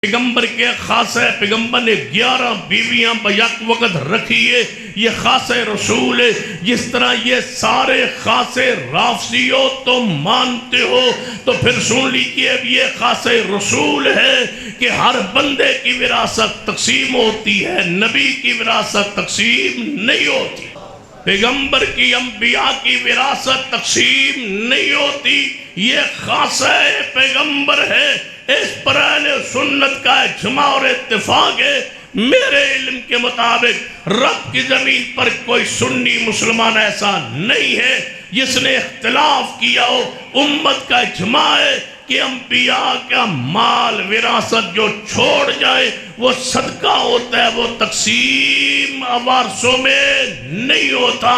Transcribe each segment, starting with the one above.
پیغمبر کے خاص ہے، پیغمبر نے 11 بیویاں بیک وقت رکھی ہے، یہ خاص رسول ہے۔ جس طرح یہ سارے خاص رافضی ہو تو مانتے ہو تو پھر سن لیجئے اب یہ خاص رسول ہے کہ ہر بندے کی وراثت تقسیم ہوتی ہے، نبی کی وراثت تقسیم نہیں ہوتی، پیغمبر کی انبیاء کی وراثت تقسیم نہیں ہوتی۔ یہ خاص ہے، پیغمبر ہے، اس پر اہل سنت کا اجماع اور اتفاق ہے۔ میرے علم کے مطابق رب کی زمین پر کوئی سنی مسلمان ایسا نہیں ہے جس نے اختلاف کیا ہو۔ امت کا اجماع ہے کہ انبیاء کا مال وراثت جو چھوڑ جائے وہ صدقہ ہوتا ہے، وہ تقسیم وارثوں میں نہیں ہوتا۔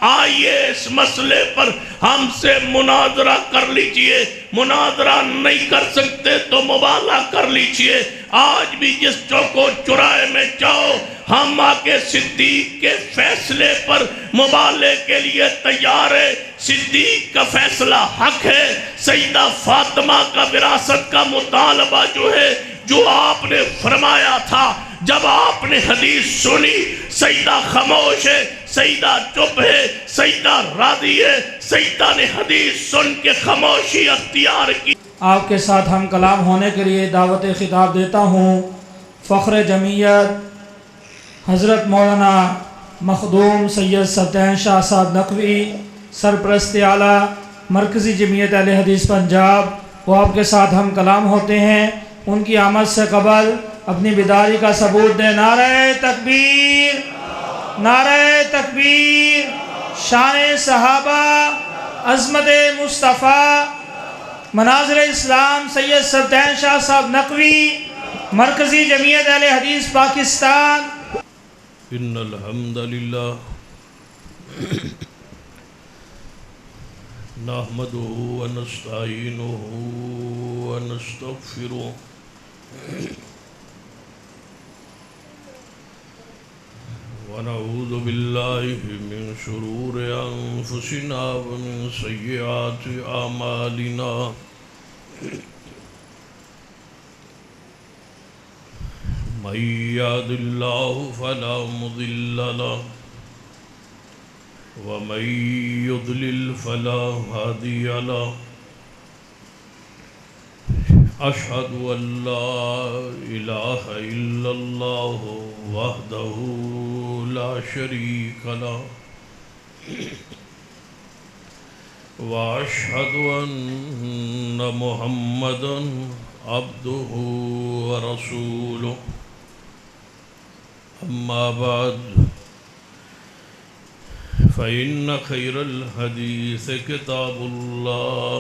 آئیے اس مسئلے پر ہم سے مناظرہ کر لیجئے، مناظرہ نہیں کر سکتے تو مباحثہ کر لیجئے۔ آج بھی جس چوکو چوراہے میں جاؤ، ہم آقا صدیق کے فیصلے پر مباحثے کے لیے تیار ہے۔ صدیق کا فیصلہ حق ہے، سیدہ فاطمہ کا وراثت کا مطالبہ جو ہے، جو آپ نے فرمایا تھا، جب آپ نے حدیث سنی، سیدہ خاموش ہے، سیدہ چپ ہے، سیدہ راضی ہے، سیدہ نے حدیث سن کے خاموشی اختیار کی۔ آپ کے ساتھ ہم کلام ہونے کے لیے دعوت خطاب دیتا ہوں فخر جمعیت حضرت مولانا مخدوم سید سلطان شاہ صاحب نقوی، سرپرست اعلیٰ مرکزی جمعیت اہل حدیث پنجاب، وہ آپ کے ساتھ ہم کلام ہوتے ہیں۔ ان کی آمد سے قبل اپنی بیداری کا ثبوت دیں۔ نعرہ تکبیر، نعرہ تکبیر، شان صحابہ، عظمت مصطفیٰ، مناظر اسلام سید سلطان شاہ صاحب نقوی، مرکزی جمعیت اہل حدیث پاکستان۔ ان الحمدللہ نحمدہ ونستعینہ ونستغفرہ ونعوذ باللہ من شرور انفسنا ومن سیئات اعمالنا من یهد اللہ فلا مضل له ومن یضلل فلا ہادی له اشہد ان لا الہ الا اللہ وحدہ لا شریک له واشہد ان محمدا عبدہ ورسولہ اما بعد فإن خير الحديث كتاب الله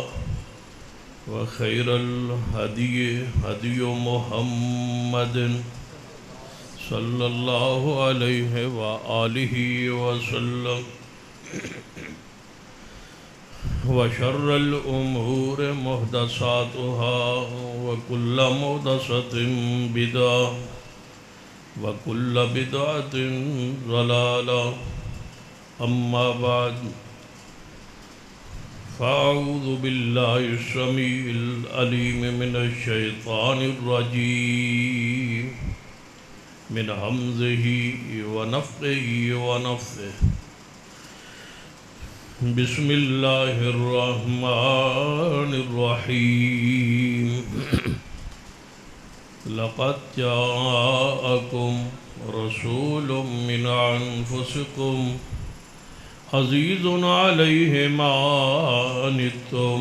وخير الهدي هدي محمد صلى الله عليه وآله وسلم وشر الأمور محدثاتها وكل محدثة بدعة وكل بدعة ضلالة اما بعد فاعوذ باللہ السمیع العلیم من الشیطان الرجیم من حمزہ ونفخہ ونفثہ بسم اللہ الرحمن الرحیم لقد جاءکم رسول من انفسکم عزیز علیہ ما عنتم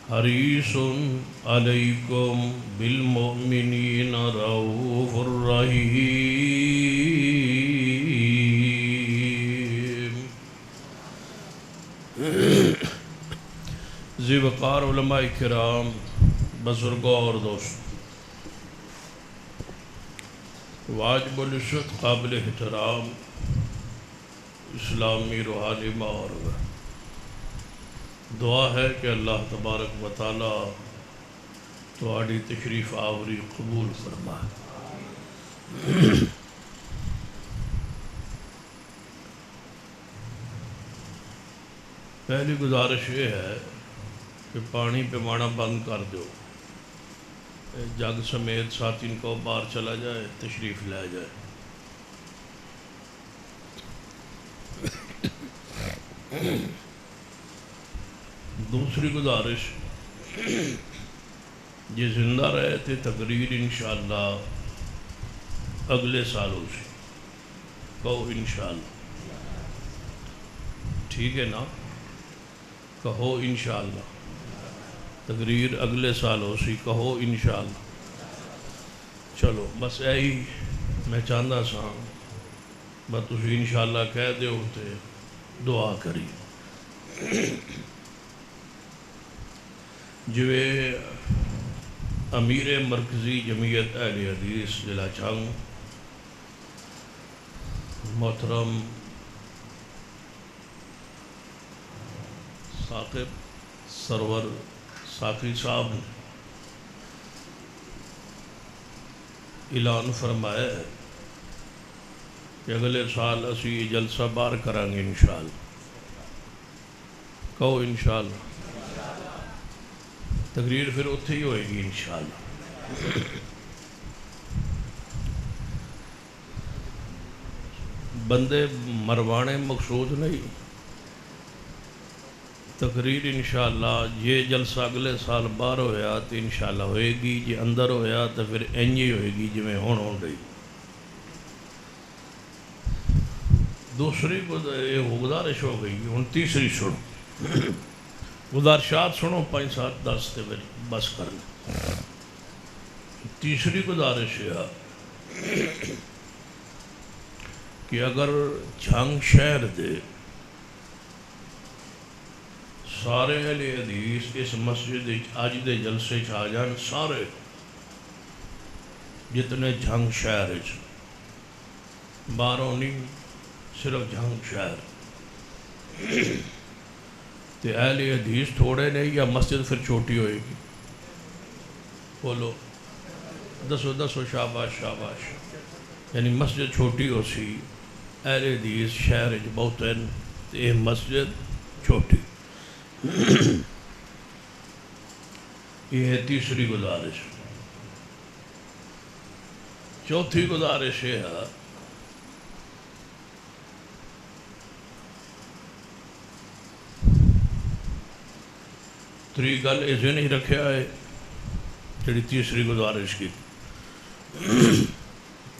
حریص علیکم بالمؤمنین رؤوف الرحیم۔ ذی وقار علماء کرام، بزرگوں اور دوستوں، واجب العزت قابل احترام اسلامی روحانی ماحول میں دعا ہے کہ اللہ تبارک و تعالی تہاڈی تشریف آوری قبول فرمائے۔ پہلی گزارش یہ ہے کہ پانی پمانا بند کر دو، جگ سمیت ساتین کو باہر چلا جائے، تشریف لے جائے۔ دوسری گزارش، یہ زندہ رہے تھے تقریر انشاءاللہ اگلے سال ہو سی، کہو انشاءاللہ، ٹھیک ہے نا؟ کہو انشاءاللہ تقریر اگلے سال ہو سی، کہو انشاءاللہ۔ چلو بس یہی میں چاہتا سا، بس تسی انشاءاللہ کہہ دے ہوتے دعا کری۔ جوے امیر مرکزی جمعیت اہل حدیث ضلع چھنگ محترم ثاقب سرور ساقی صاحب نے اعلان فرمایا ہے کہ اگلے سال اسی یہ جلسہ باہر کریں گے انشاءاللہ، کہو انشاءاللہ۔ تقریر پھر اتھے ہی ہوئے گی انشاءاللہ۔ بندے مروانے مقصود نہیں، تقریر انشاءاللہ یہ جلسہ اگلے سال باہر ہویا تو انشاءاللہ ہوئے گی، جی اندر ہویا تو پھر انجی ہوئے گی جی میں ہون ہو گئی۔ دوسری گزارش ہو گئی، ان تیسری سنو، گزارشات سنو 5 7 10 تے بس کر لیں۔ تیسری گزارش ہے کہ اگر جھنگ شہر دے سارے اہل حدیث اس مسجد آج دے جلسے آ جان، سارے جتنے جھنگ شہر باہروں نہیں، صرف جھنگ شہر تے اہل حدیث تھوڑے نہیں، یا مسجد پھر چھوٹی ہوئے گی؟ بولو، دسو دسو، شاباش شاباش۔ یعنی مسجد چھوٹی ہو سی، اہل حدیث شہر بہت ہیں، یہ مسجد چھوٹی۔ یہ ہے تیسری گزارش۔ چوتھی گزارش یہ ہے تری گل اسے نہیں رکھیا ہے جڑی تیسری گزارش کی،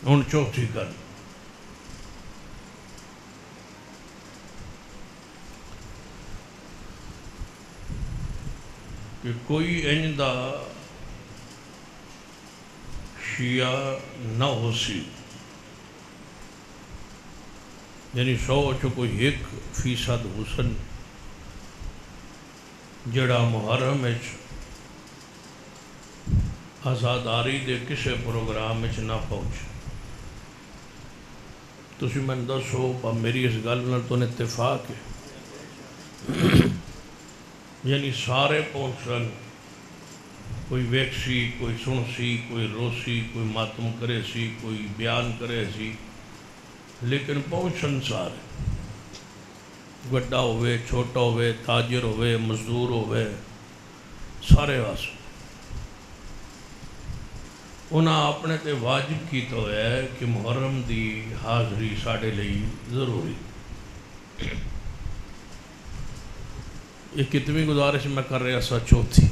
ہن چوتھی گل کہ کوئی انجدہ شیعہ نہ ہو سی، یعنی 100 چو کوئی 1% حسن جڑا محرم وچ آزاداری دے کسے پروگرام وچ نہ پہنچ۔ تسی میں دسو پا میری اس گل نال تو اتفاق ہے؟ یعنی سارے پہنچن، کوئی ویکسی، کوئی سنسی، کوئی روسی، کوئی ماتم کرے سی، کوئی بیان کرے سی، لیکن پہنچن سارے، گڈا ہوئے، چھوٹا ہوئے، تاجر ہوئے، مزدور ہوئے، سارے واسطے انہاں اپنے تے واجب کیتا ہے کہ محرم دی حاضری ساڑھے لئی ضروری۔ یہ کتنی گزارش میں کر رہا سا؟ چوتھی۔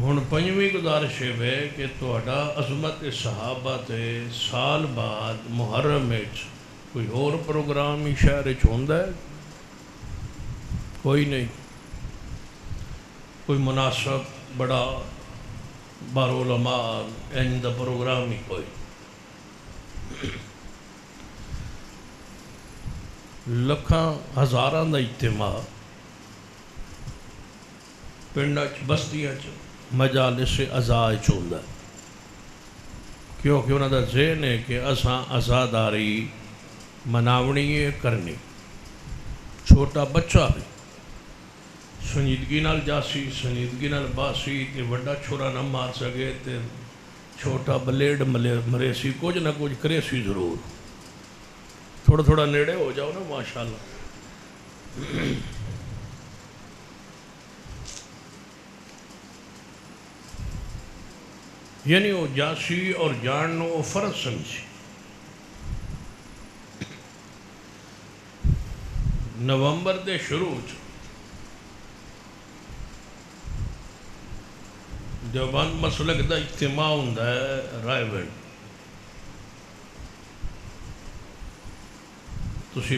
ہن پنجویں گزارش ہے کہ تہاڈا عظمت صحابہ تے سال بعد محرم وچ کوئی اور پروگرام ہی شہر وچ ہوندا ہے؟ کوئی نہیں، کوئی مناسب بڑا بارعلماء ان دا پروگرام ہی کوئی۔ لکھاں ہزاراں دا اجتماع پنڈاں بستیاں مجالس عزاء ہوندا ہے، کیونکہ انہاں دا ذہن ہے کہ اساں عزاداری مناونی ہے، کرنی۔ چھوٹا بچہ بھی سنجیدگی نال جاسی، سنجیدگی نال باسی، تے وڈا چھوڑا نہ مار سکے تے چھوٹا بلیڈ مرے سی، کچھ نہ کچھ کرے سی ضرور۔ تھوڑا تھوڑا نیڑے ہو جاؤ نا ماشاءاللہ۔ یعنی وہ جاسی اور جاننو وہ فرض سمجھی. نومبر دے شروع دیوبند مسلک دا اجتماع ہوندا ہے رائے ویڈ. تسی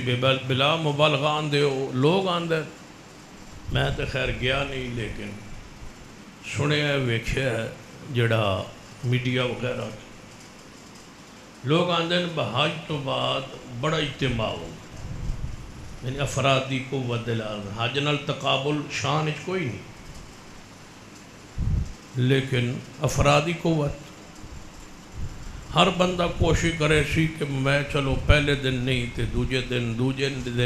بلا مبالغہ آندے ہو لوگ آندے میں تو خیر گیا نہیں لیکن سنیا ویکھیا ہے جڑا میڈیا وغیرہ لوگ آندے بحاج تو بعد بڑا اجتماع ہو یعنی افرادی قوت دلال حج نال تقابل شان اچ کوئی نہیں لیکن افرادی قوت ہر بندہ کوشش کرے سی کہ میں چلو پہلے دن نہیں تے دوجے دن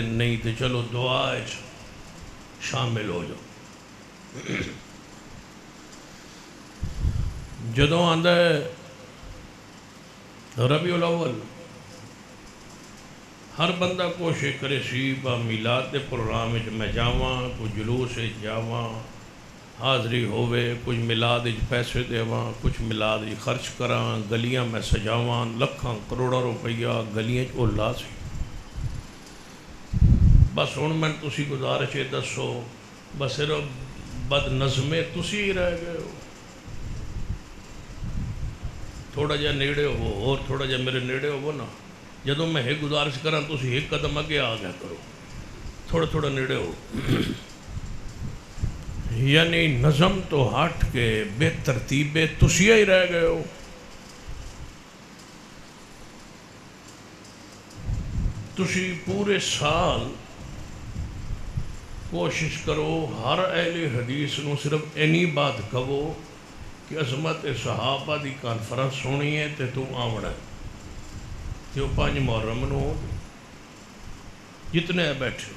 نہیں تے چلو دعا شامل ہو جاؤ. جدوں آندا ہے ربیع الاول ہر بندہ کوشش کرے سی با میلاد دے پروگرام میں جاواں کوئی جلوس جاواں حاضری ہوئے کچھ میلاد پیسے دیواں کچھ میلاد خرچ کراں گلیاں میں سجاواں لکھاں کروڑا روپیہ گلیاں اولا سی. بس ہن میں تسی گزارش دسو بس صرف بد نظمے تسی ہی رہ گئے ہو. تھوڑا جہا نیڑے ہو اور تھوڑا جہا میرے نیڑے ہو نا جدوں میں ایک گزارش کراں تسی ایک قدم اگے آ گیا کرو تھوڑا تھوڑا نیڑے ہو. یعنی نظم تو ہٹ کے بے ترتیبے تسیہ ہی رہ گئے ہو. تسی پورے سال کوشش کرو ہر اہل حدیث نو صرف اینی بات کہو کہ عظمت صحابہ دی کانفرنس ہونی ہے تے تو آونا ہے کہ وہ 5 محرم نو جتنے بیٹھے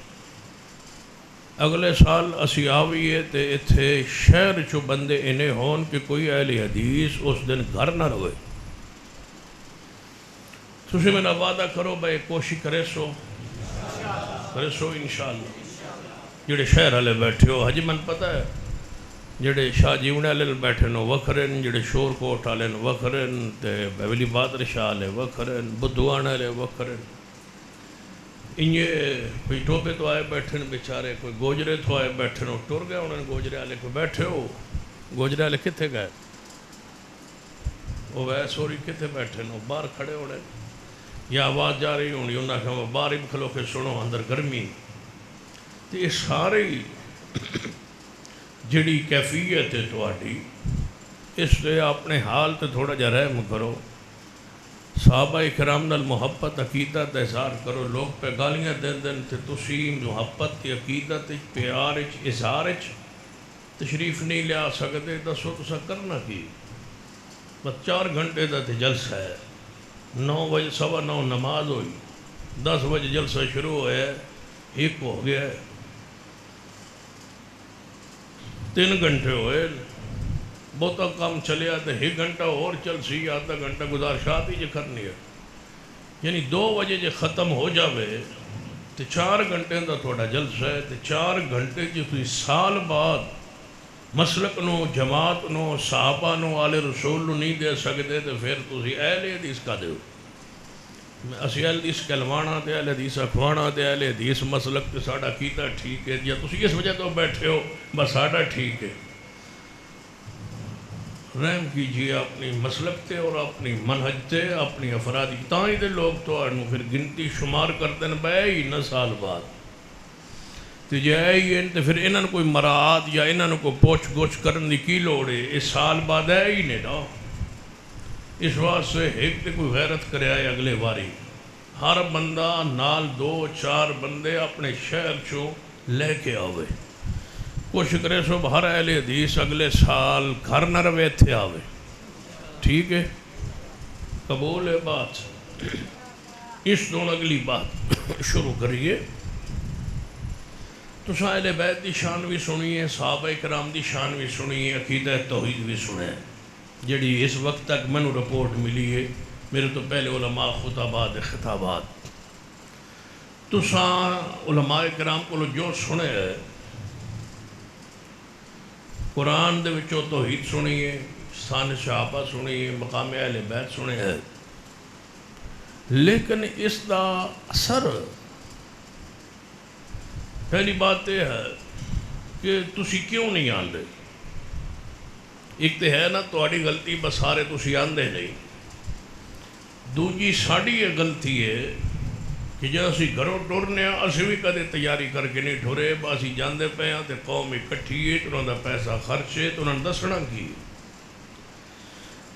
اگلے سال اسی آویے تے اتھے شہر چو بندے انہیں ہون کہ کوئی اہل حدیث اس دن گھر نہ روئے. تسی میں وعدہ کرو بھائی کوشش کرے سو انشاءاللہ. جڑے شہر والے بیٹھے ہو حجی من پتہ ہے جڑے شاہ جیونے والے بیٹھے نو وکھرن جڑے شور کوٹ والے وکھرن تے بیولی بادر شاہ والے وکھرن بدھوان والے وکھرن انہیں کوئی ٹوپے تو آئے بیٹھن بیچارے کوئی گوجرے تو آئے بیٹھن ہو ٹر گئے انہوں نے گوجرے والے کوئی بیٹھے ہو گوجرے والے کتنے گئے وہ ویس ہو رہی کتنے بیٹھے ہو باہر کھڑے ہونے یا آواز جا رہی ہونی انہوں نے کہا باہر ہی کھلو کے سنو اندر گرمی. تو یہ ساری جڑی کیفیت ہے تواڈی اس سے اپنے حال تے تھوڑا جا رحم کرو. صحابہ کرام نال محبت عقیدت اظہار کرو. لوگ پہ گالیاں دن تے تسی محبت تے عقیدت پیار اظہار تشریف نہیں لیا سکتے دسو تسا کرنا کی. بس 4 گھنٹے دا تے جلسہ ہے 9 بجے 9:15 نماز ہوئی 10 بجے جلسہ شروع ہویا 1 ہو گیا 3 گھنٹے ہوئے بہتا کام چلیا تو 1 گھنٹہ اور چل سی آدھا گھنٹہ گزارشات ہی کرنی ہے. یعنی 2 بجے جے ختم ہو جاوے تو 4 گھنٹے دا تھوڑا جلسہ ہے تو 4 گھنٹے جو تھی سال بعد مسلک نو جماعت نو صحابہ نو آل رسول نو نہیں دے سکتے تو پھر تھی اہل حدیث کا دیو. اسی اہل حدیث کہلوانا تے اہل حدیث اخوانا تے اہل حدیث مسلک تے ساڑا کیتا ٹھیک ہے یا تسی اس وجہ تو بیٹھے ہو بس ساڑا ٹھیک ہے. رحم کیجئے اپنی مسلک تے اور اپنی منہج تے اپنی افرادی تائیں دے لوگ تو آنو پھر گنتی شمار کرتے ہیں بے ہی نہ سال بعد تو جے ہی ہیں تو پھر انہوں کوئی مراعات یا انہوں کو پوچھ گوچھ کرنے کی لوڑے اس سال بعد ہے ہی نہیں نا. اس واسطے ایک تے کوئی غیرت کرے آئے اگلے باری ہر بندہ نال 2-4 بندے اپنے شہر چو لے کے آوے. کوشش کرے سو ہر اہل حدیث اگلے سال گھر نہ روے تھے آوے. ٹھیک ہے قبول ہے بات. اس دون اگلی بات شروع کریے. تو اہل بیت دی شان بھی سنیے صحابہ کرام دی شان بھی سنیے عقیدہ توحید بھی سنے جڑی اس وقت تک میں نے رپورٹ ملی ہے میرے تو پہلے علماء خطابات خطابات تو علماء کرام کو جو سنے ہے قرآن دے وچوں توحید سنیے شان صحابہ سنی, مقام اہل بیت سنے ہے, لیکن اس دا اثر پہلی بات یہ ہے کہ تسی کیوں نہیں آندے. ایک تو ہے نا تہاڈی غلطی بس سارے تسی آندے نہیں. دوجی ساڑی یہ غلطی ہے کہ جب اسی گھروں ٹرنے اسی بھی کدے تیاری کر کے نہیں ٹھرے, اسی جاندے پے ہیں تے قوم اکٹھی ہے, تو انہوں دا پیسہ خرچ ہے, تو انہوں نے دسنا کی.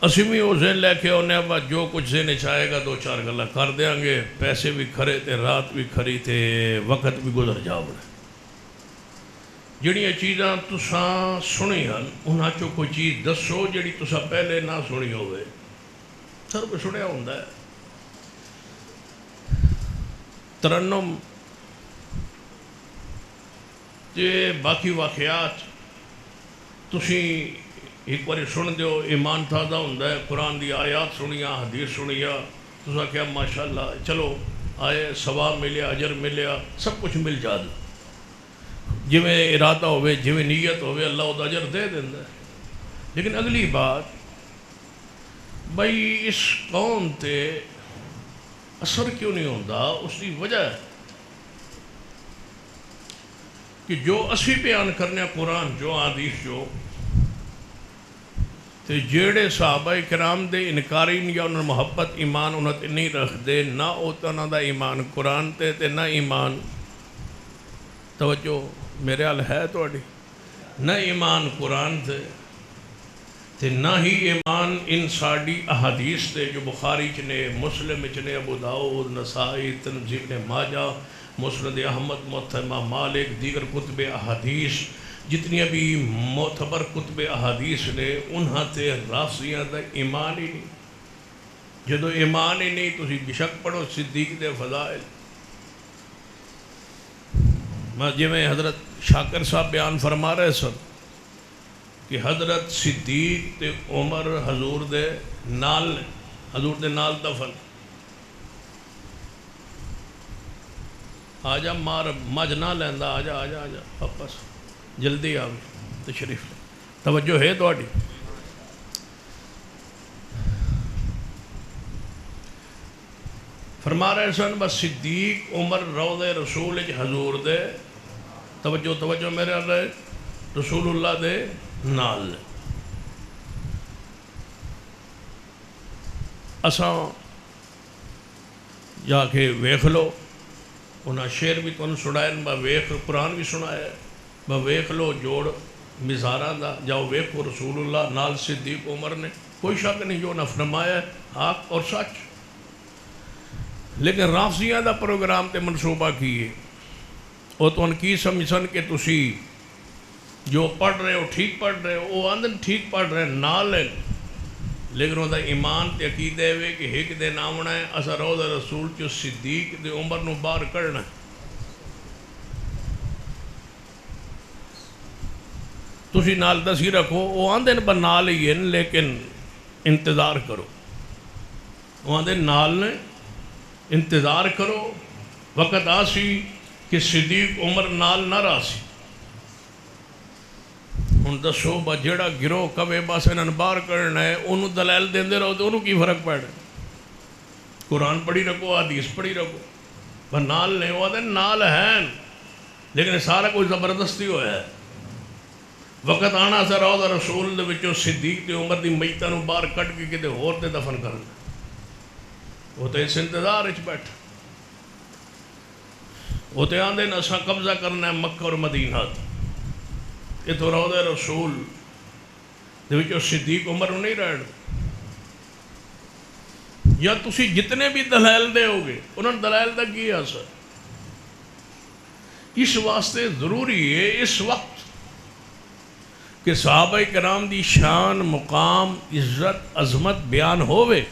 اسی بھی وہ ذہن لے کے انہیں اب جو کچھ ذہن چاہے گا 2-4 گلا کر دیاں گے, پیسے بھی کھرے تے رات بھی کھری تے وقت بھی گزر جاؤ. جڑیاں چیزاں تساں سنی ہیں انہاں چو کوئی چیز دسو جڑی تساں پہلے نہ سنی ہوئے. سر بھی سنیا ہوندہ ہے ترنم تے باقی واقعات تسی ایک باری سن دیو, ایمان تازہ ہوندہ ہے. قرآن دی آیات سنیا, حدیث سنیا, تساں کیا ماشاءاللہ چلو آئے ثواب ملیا, اجر ملیا, سب کچھ مل جا دو. جی میں ارادہ ہوئے, جی میں نیت ہوئے, اللہ وہ اجر دے دیندہ ہے. لیکن اگلی بات بھئی اس قوم تے اثر کیوں نہیں ہوندہ, اس کی وجہ ہے کہ جو اسی بیان کرنے قرآن جو حدیث جو تے جیڑے صحابہ کرام دے انکارین یا انہوں محبت ایمان انہوں تے نہیں رکھ دے, نہ ہوتا نہ دا ایمان قرآن تے نہ ایمان, توجہ میرے حال ہے توڑی, نہ ایمان قرآن تے نہ ہی ایمان ان ساڑی احادیث تے جو بخاری چنے, مسلم چنے, ابو داؤد, نسائی, ترمذی ابن ماجہ, مسند احمد, موطا مالک, دیگر کتب احادیث جتنی بھی معتبر کتب احادیث نے انہاں تے رافضیاں دا ایمان ہی نہیں. جدو ایمان ہی نہیں تسی بشک پڑھو صدیق دے فضائل. جی میں حضرت شاکر صاحب بیان فرما رہے سن کہ حضرت صدیق تے عمر حضور دے نال, حضور دے نال دفن. آجا مار مجھ نہ لیندہ, آجا آجا آجا واپس جلدی آوی تشریف لے. توجہ ہے توڑی. فرما رہے سن بس صدیق عمر روض رسول حضور دے, توجہ میرے اللہ رسول اللہ دے نال. اساں جا کے ویکھ لو, انہاں شعر بھی تمہیں سنائے, با ویکھ قرآن بھی سنایا, با ویکھ لو جوڑ مزاراں دا, جاؤ ویکھو رسول اللہ نال صدیق عمر نے, کوئی شک نہیں جو نہ فرمایا ہے حق اور سچ. لیکن رافضیاں دا پروگرام تے منصوبہ کیے, وہ تو ان کی سمجھن کہ تسی جو پڑھ رہے ہو ٹھیک پڑھ رہے ہو, وہ آندن ٹھیک پڑھ رہے نال ہے, لیکن وہ دا ایمان تے عقیدے ہوئے کہ ایک دے نامنا ہے اسا روض رسول چو صدیق دے عمر نو باہر کرنا ہے. تسی نال دسی رکھو, وہ آندن با نال ہی ہیں لیکن انتظار کرو, وہ آندن نال نے انتظار کرو, وقت آسی کہ صدیق عمر نال نہ راسی. ان دسو با جڑا گروہ کبے بس انہاں باہر کرنا ہے, انہوں دلائل دیندے رہو تو انہوں کی فرق پڑ رہا ہے. قرآن پڑھی رکھو, حدیث پڑھی رکھو, با نال نہیں ہوا دے نال ہیں, لیکن سارا کوئی زبردستی ہویا ہے. وقت آنا سا روض رسول دے وچوں صدیق دے عمر دی میتاں نو باہر کٹ کے کتے ہور تے دفن کرنا, وہ تو اس انتظار اچ بیٹھ, وہ تو آندے نا اساں قبضہ کرنا ہے مکہ اور مدینہ. یہ تو روض رسول دے وچوں صدیق عمر نہیں رہن. یا تسی جتنے بھی دلائل دے ہوگے انہوں نے دلائل دا کی اثر. اس واسطے ضروری ہے اس وقت کہ صحابہ کرام دی شان, مقام, عزت, عظمت بیان ہوئے,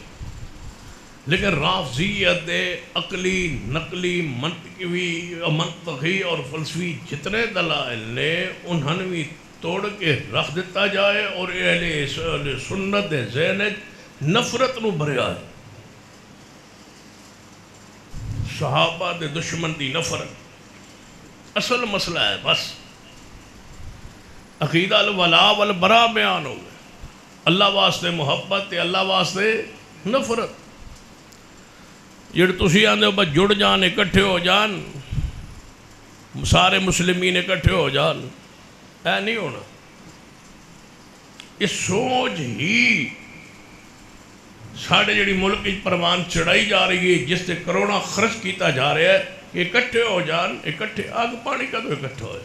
لیکن رافضیت دے عقلی, نقلی, منطقی اور فلسفی جتنے دلائل نے انہوں بھی توڑ کے رکھ دیتا جائے, اور اہل سنت دے ذہن نفرت نو بھریا ہے. صحابہ دے دشمن دی نفرت اصل مسئلہ ہے. بس عقیدہ الولا والبراء بیان ہو گئے. اللہ واسطے محبت تے اللہ واسطے نفرت. جڑے تسی آندے ہو بس جڑ جان اکٹھے ہو جان سارے مسلمین اکٹھے ہو جان، اے نہیں ہونا. اس سوچ ہی ساڑھے جڑی ملک کی پروان چڑھائی جا رہی ہے، جس سے کروڑا خرچ کیتا جا رہا ہے کہ اکٹھے ہو جان. اکٹھے آگ پانی کا تو اکٹھا ہوئے،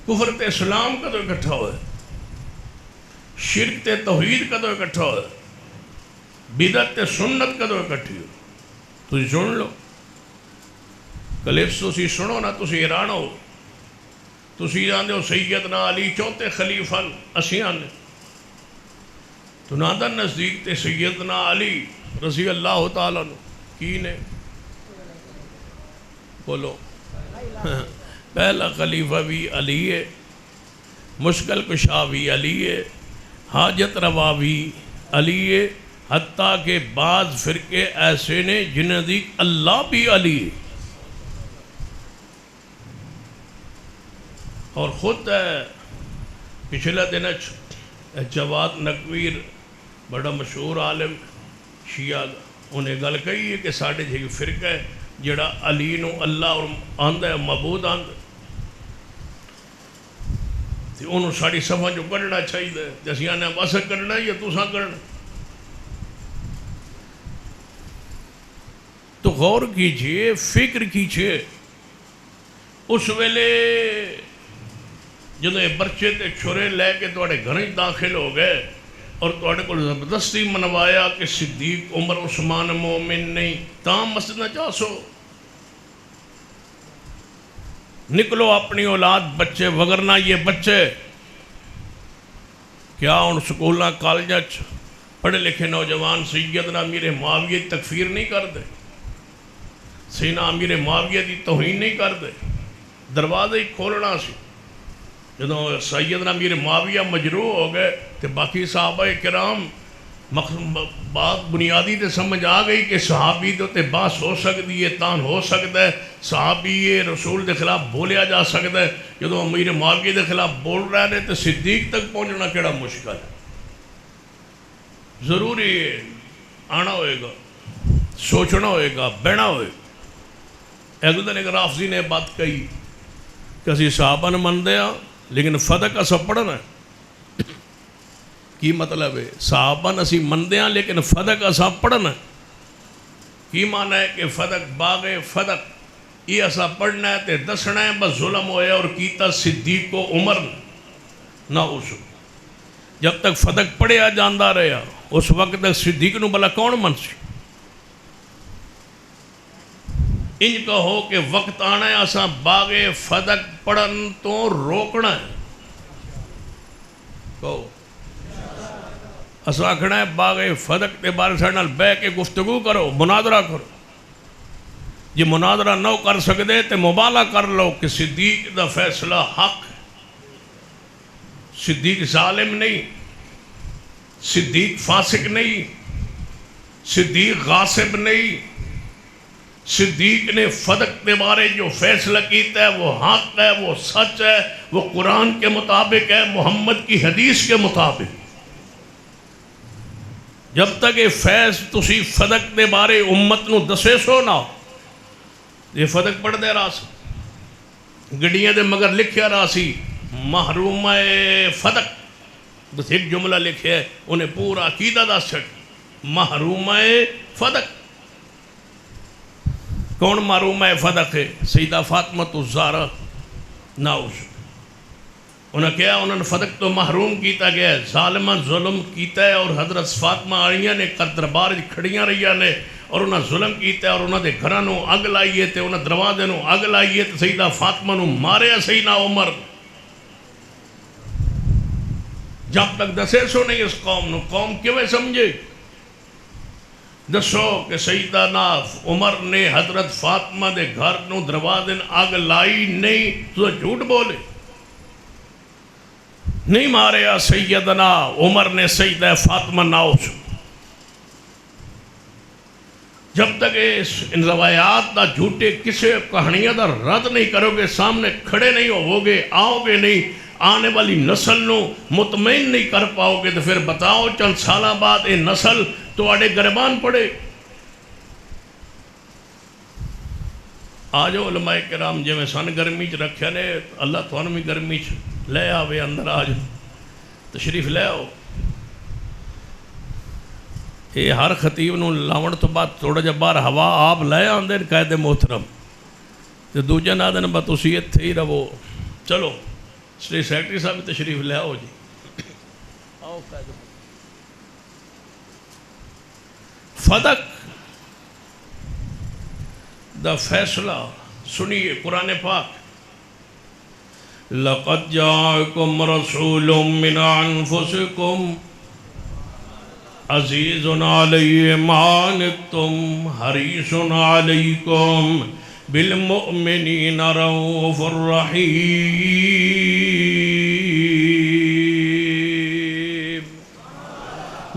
کفر تے اسلام کا تو اکٹھا ہوئے، شرک تے توحید کا تو اکٹھا ہوئے، بدعت تے سنت کا تو اکٹھی ہو. تسی سن لو کلپس، تسی سنو نا تسی حیران ہو. تسی آندے ہو سیدنا علی چوتھے خلیفہ، اسی آندے تو نادر نزدیک تے سیدنا علی رضی اللہ تعالیٰ عنہ کی نے بولو پہلا خلیفہ بھی علی ہے، مشکل کشا بھی علی ہے، حاجت روا بھی علی ہے، حتیٰ کہ بعض فرقے ایسے نے جنہیں دی اللہ بھی علی ہے. اور خود پچھلے دن جواد نقویر بڑا مشہور عالم شیعہ انہیں گل کہی ہے کہ ساڑھے جی فرقہ ہے جڑا علی نو اللہ اور آندہ ہے معبود آندہ تو انہوں ساڑھی صفحہ جو کرنا چاہیے جیسے آنے باسا کرنا یا توسا کرنا. تو غور کیجئے، فکر کیجئے. اس ویلے جدو یہ برچے تے چھوڑے لے کے توڑے گھریں داخل ہو گئے اور توڑے کو زبردستی منوایا کہ صدیق عمر عثمان مومن نہیں، تاں مسجد نہ چاسو، نکلو اپنی اولاد بچے، وگرنہ یہ بچے کیا ان سکولہ کالجہ پڑھے لکھے نوجوان سیدنا امیر معاویہ تکفیر نہیں کر دے، سینہ امیر معاویہ دی توہین نہیں کر دے. دروازے ہی کھولنا سی. جدو سیدنا امیر معاویہ مجروح ہو گئے تو باقی صحابہ کرام بات بنیادی تے سمجھ آ گئی کہ صحابی تو تے باس ہو سکتی ہے، تان ہو سکتا ہے، صحابی رسول دے خلاف بولیا جا سکتا ہے. جدو امیر معاویہ دے خلاف بول رہے ہیں تو صدیق تک پہنچنا کیڑا مشکل ہے. ضروری ہے آنا ہوئے گا، سوچنا ہوئے گا، بہنا ہوئے گا. ایک دن ایک رافضی نے بات کہی کہ اسی صحابہ نے من دیا لیکن فتح کا سب پڑھنا ہے. کی مطلب ہے؟ صحابہ نے اسی من دیا لیکن فتح کا سب پڑھنا ہے. کی معنی ہے کہ فتح باغ فتح یہ ایسا پڑھنا ہے تے دسنا ہے بس ظلم ہوئے اور کیتا صدیق کو عمر نہ اسو. جب تک فتح پڑھیا جاندہ رہا اس وقت تک صدیق نو بلا کون منسی. ان کا ہو کہ وقت آنا ہے اسا باغ فتح پڑھن تو روکنا ہے. کہو اسا آکھنا ہے باغ فتح کے بارے سڑنال بے کے گفتگو کرو، مناظرہ کرو. یہ مناظرہ نہ کر سکتے تو مبالغہ کر لو کہ صدیق دا فیصلہ حق ہے. صدیق ظالم نہیں، صدیق فاسق نہیں، صدیق غاصب نہیں. صدیق نے فتح کے بارے جو فیصلہ کیتا ہے وہ حق ہے، وہ سچ ہے، وہ قرآن کے مطابق ہے، محمد کی حدیث کے مطابق. جب تک یہ فیض تسی فتح کے بارے امت نو دسے سو نہ یہ فتح پڑھ دے رہا سی گڑیاں دے مگر لکھیا رہا سی محروم فتح. بس ایک جملہ لکھے ہے انہیں پورا عقیدہ دا سٹ محروم فتح. کون محروم فتح ہے؟ سیدہ فاطمہ الزہرا ناؤس. انہوں نے کیا انہوں نے فتح تو محروم کیتا گیا ہے، ظالمہ ظلم کیتا ہے اور حضرت فاطمہ آڑیاں نے دربار کھڑیاں رہیاں نے اور انہوں نے ظلم کیتا ہے اور انہوں نے گھرانوں اگ لائیے تھے، انہوں نے دروازے نوں اگ لائیے تھے. سیدہ فاطمہ نوں مارے سیدنا عمر. جب تک دسے سو نہیں اس قوم نو، قوم کیویں سمجھے؟ دسو کہ سیدنا عمر نے حضرت فاطمہ دے گھر نو دروازے اگ لائی نہیں تو جھوٹ بولے. نہیں مارے سیدنا عمر نے سیدہ فاطمہ ناؤس. جب تک ان روایات دا جھوٹے کسے کہانیاں دا رد نہیں کرو گے، سامنے کھڑے نہیں ہو گے، آؤ گے نہیں، آنے والی نسل نو مطمئن نہیں کر پاؤ گے تو پھر بتاؤ چند سالہ بعد یہ نسل تواڈے گربان پڑے. آجو علماء کرام جی میں سن گرمی چ رکھیا نے اللہ تھانوں بھی گرمی چ لے آوے اندر آج تشریف لے آؤ. یہ ہر خطیب نو لاؤن تو بعد تھوڑا جا باہر ہوا آپ لے آندے قائد محترم تو دوجہ نہ دن با تسی اتھے ہی رہو. چلو اسٹیٹ سیکٹری صاحب تشریف لے آؤ جی. آؤ قائد فدق دا فیصلہ سنیے قرآن پاک. لَقَدْ جَاءَكُمْ رَسُولٌ مِّنْ أَنفُسِكُمْ عزیز علیہ ما عنتم حریص علیکم بالمؤمنین رؤوف الرحیم.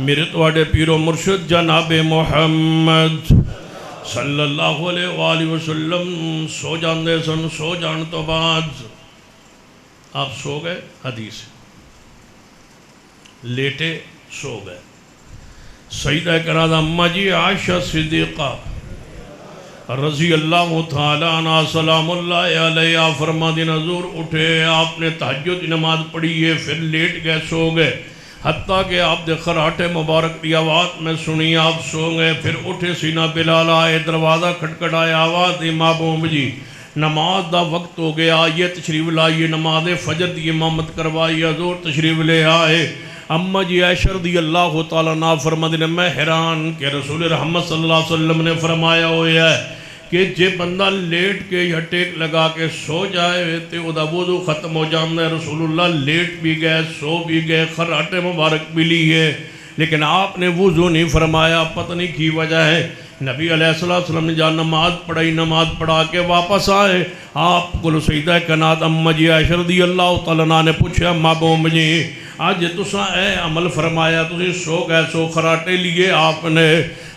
میرے تواڈے پیرو مرشد جناب محمد صلی اللہ علیہ وآلہ وسلم سو جاندے سن. سو جان تو بعد آپ سو گئے. حدیث لیٹے سو گئے. سیدہ کرام اماں جی عائشہ صدیقہ رضی اللہ تعالیٰ عنہ سلام اللہ علیہ فرما دین حضور اٹھے آپ نے تہجد نماز پڑھی ہے پھر لیٹ گئے سو گئے حتیٰ کہ آپ دے خراٹے مبارک دی آواز میں سنی آپ سو گئے. پھر اٹھے سینہ بلال آئے دروازہ کھٹکھٹایا آواز دی محبوب جی نماز دا وقت ہو گیا یہ تشریف لائیے نماز فجر دی امامت کروائی. حضور تشریف لے آئے. اماں جی عائشہ رضی اللہ تعالیٰ عنہ فرماتے ہیں میں حیران کہ رسول رحمت صلی اللہ علیہ وسلم نے فرمایا ہوا ہے کہ جے بندہ لیٹ کے یا ٹیک لگا کے سو جائے تو وہ دا وضو ختم ہو جاتا ہے. رسول اللہ لیٹ بھی گئے سو بھی گئے خراٹے مبارک بھی لیے لیکن آپ نے وضو نہیں فرمایا. پتہ نہیں کی وجہ ہے. نبی علیہ السلام نے جہاں نماز پڑھائی نماز پڑھا کے واپس آئے آپ کو سیدہ کنات اماں جی عائشہ رضی اللہ تعالیٰ عنہ نے پوچھا محبوب جی آج تساں اے عمل فرمایا تسی سو گئے سو خراٹے لیے آپ نے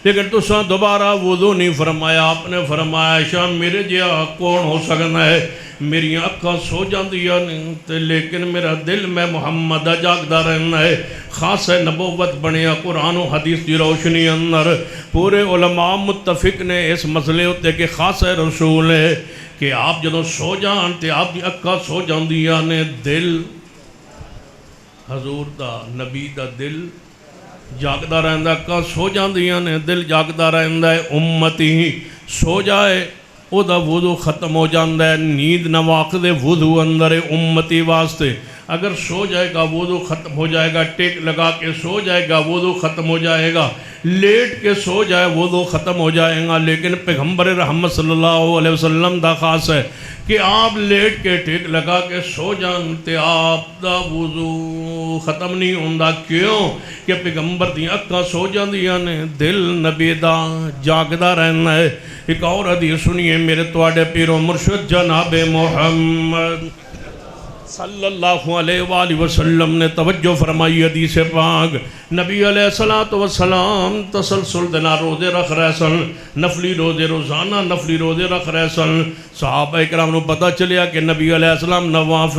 لیکن تساں دوبارہ وضو نہیں فرمایا. آپ نے فرمایا عائشہ میرے جہاں کون ہو سکنا ہے میری اکھاں سو جاندیاں نہیں لیکن میرا دل میں محمد جاگدا رہنا ہے. خاص نبوت بنیا قرآن و حدیث دی روشنی اندر پورے علماء متفق نے اس مسئلے ہوتے کہ خاص رسول ہے کہ آپ جدوں سو جان تے آپ دی اکھاں سو جاندیاں نے دل حضور دا نبی دا دل جاگدا رہندا اکھاں سو جاندیاں نے دل جاگدا رہندا ہے. امتی سو جائے او دا وضو ختم ہو جاندہ ہے. نیند نواقد وضو اندر امتی واسطے اگر سو جائے گا وضو ختم ہو جائے گا. ٹیک لگا کے سو جائے گا وضو ختم ہو جائے گا. لیٹ کے سو جائے وضو ختم ہو جائے گا. لیکن پیغمبر رحمت صلی اللہ علیہ وسلم دا خاص ہے کہ آپ لیٹ کے ٹیک لگا کے سو جانتے آپ دا وضو ختم نہیں ہوندہ. کیوں کہ پیغمبر دی اکھاں سو جاندیاں نے دل نبی دا جاگدا رہنا ہے. ایک اور حدیث سنیے میرے تواڈے پیرو مرشد جناب محمد صلی اللہ علیہ وآلہ وسلم نے توجہ فرمائی حدیث پاک. نبی علیہ السلام تسلسل دینا روزے رکھ رہے سن نفلی روزے روزانہ نفلی روزے رکھ رہے سن. صحابہ اکرام نے پتہ چلیا کہ نبی علیہ السلام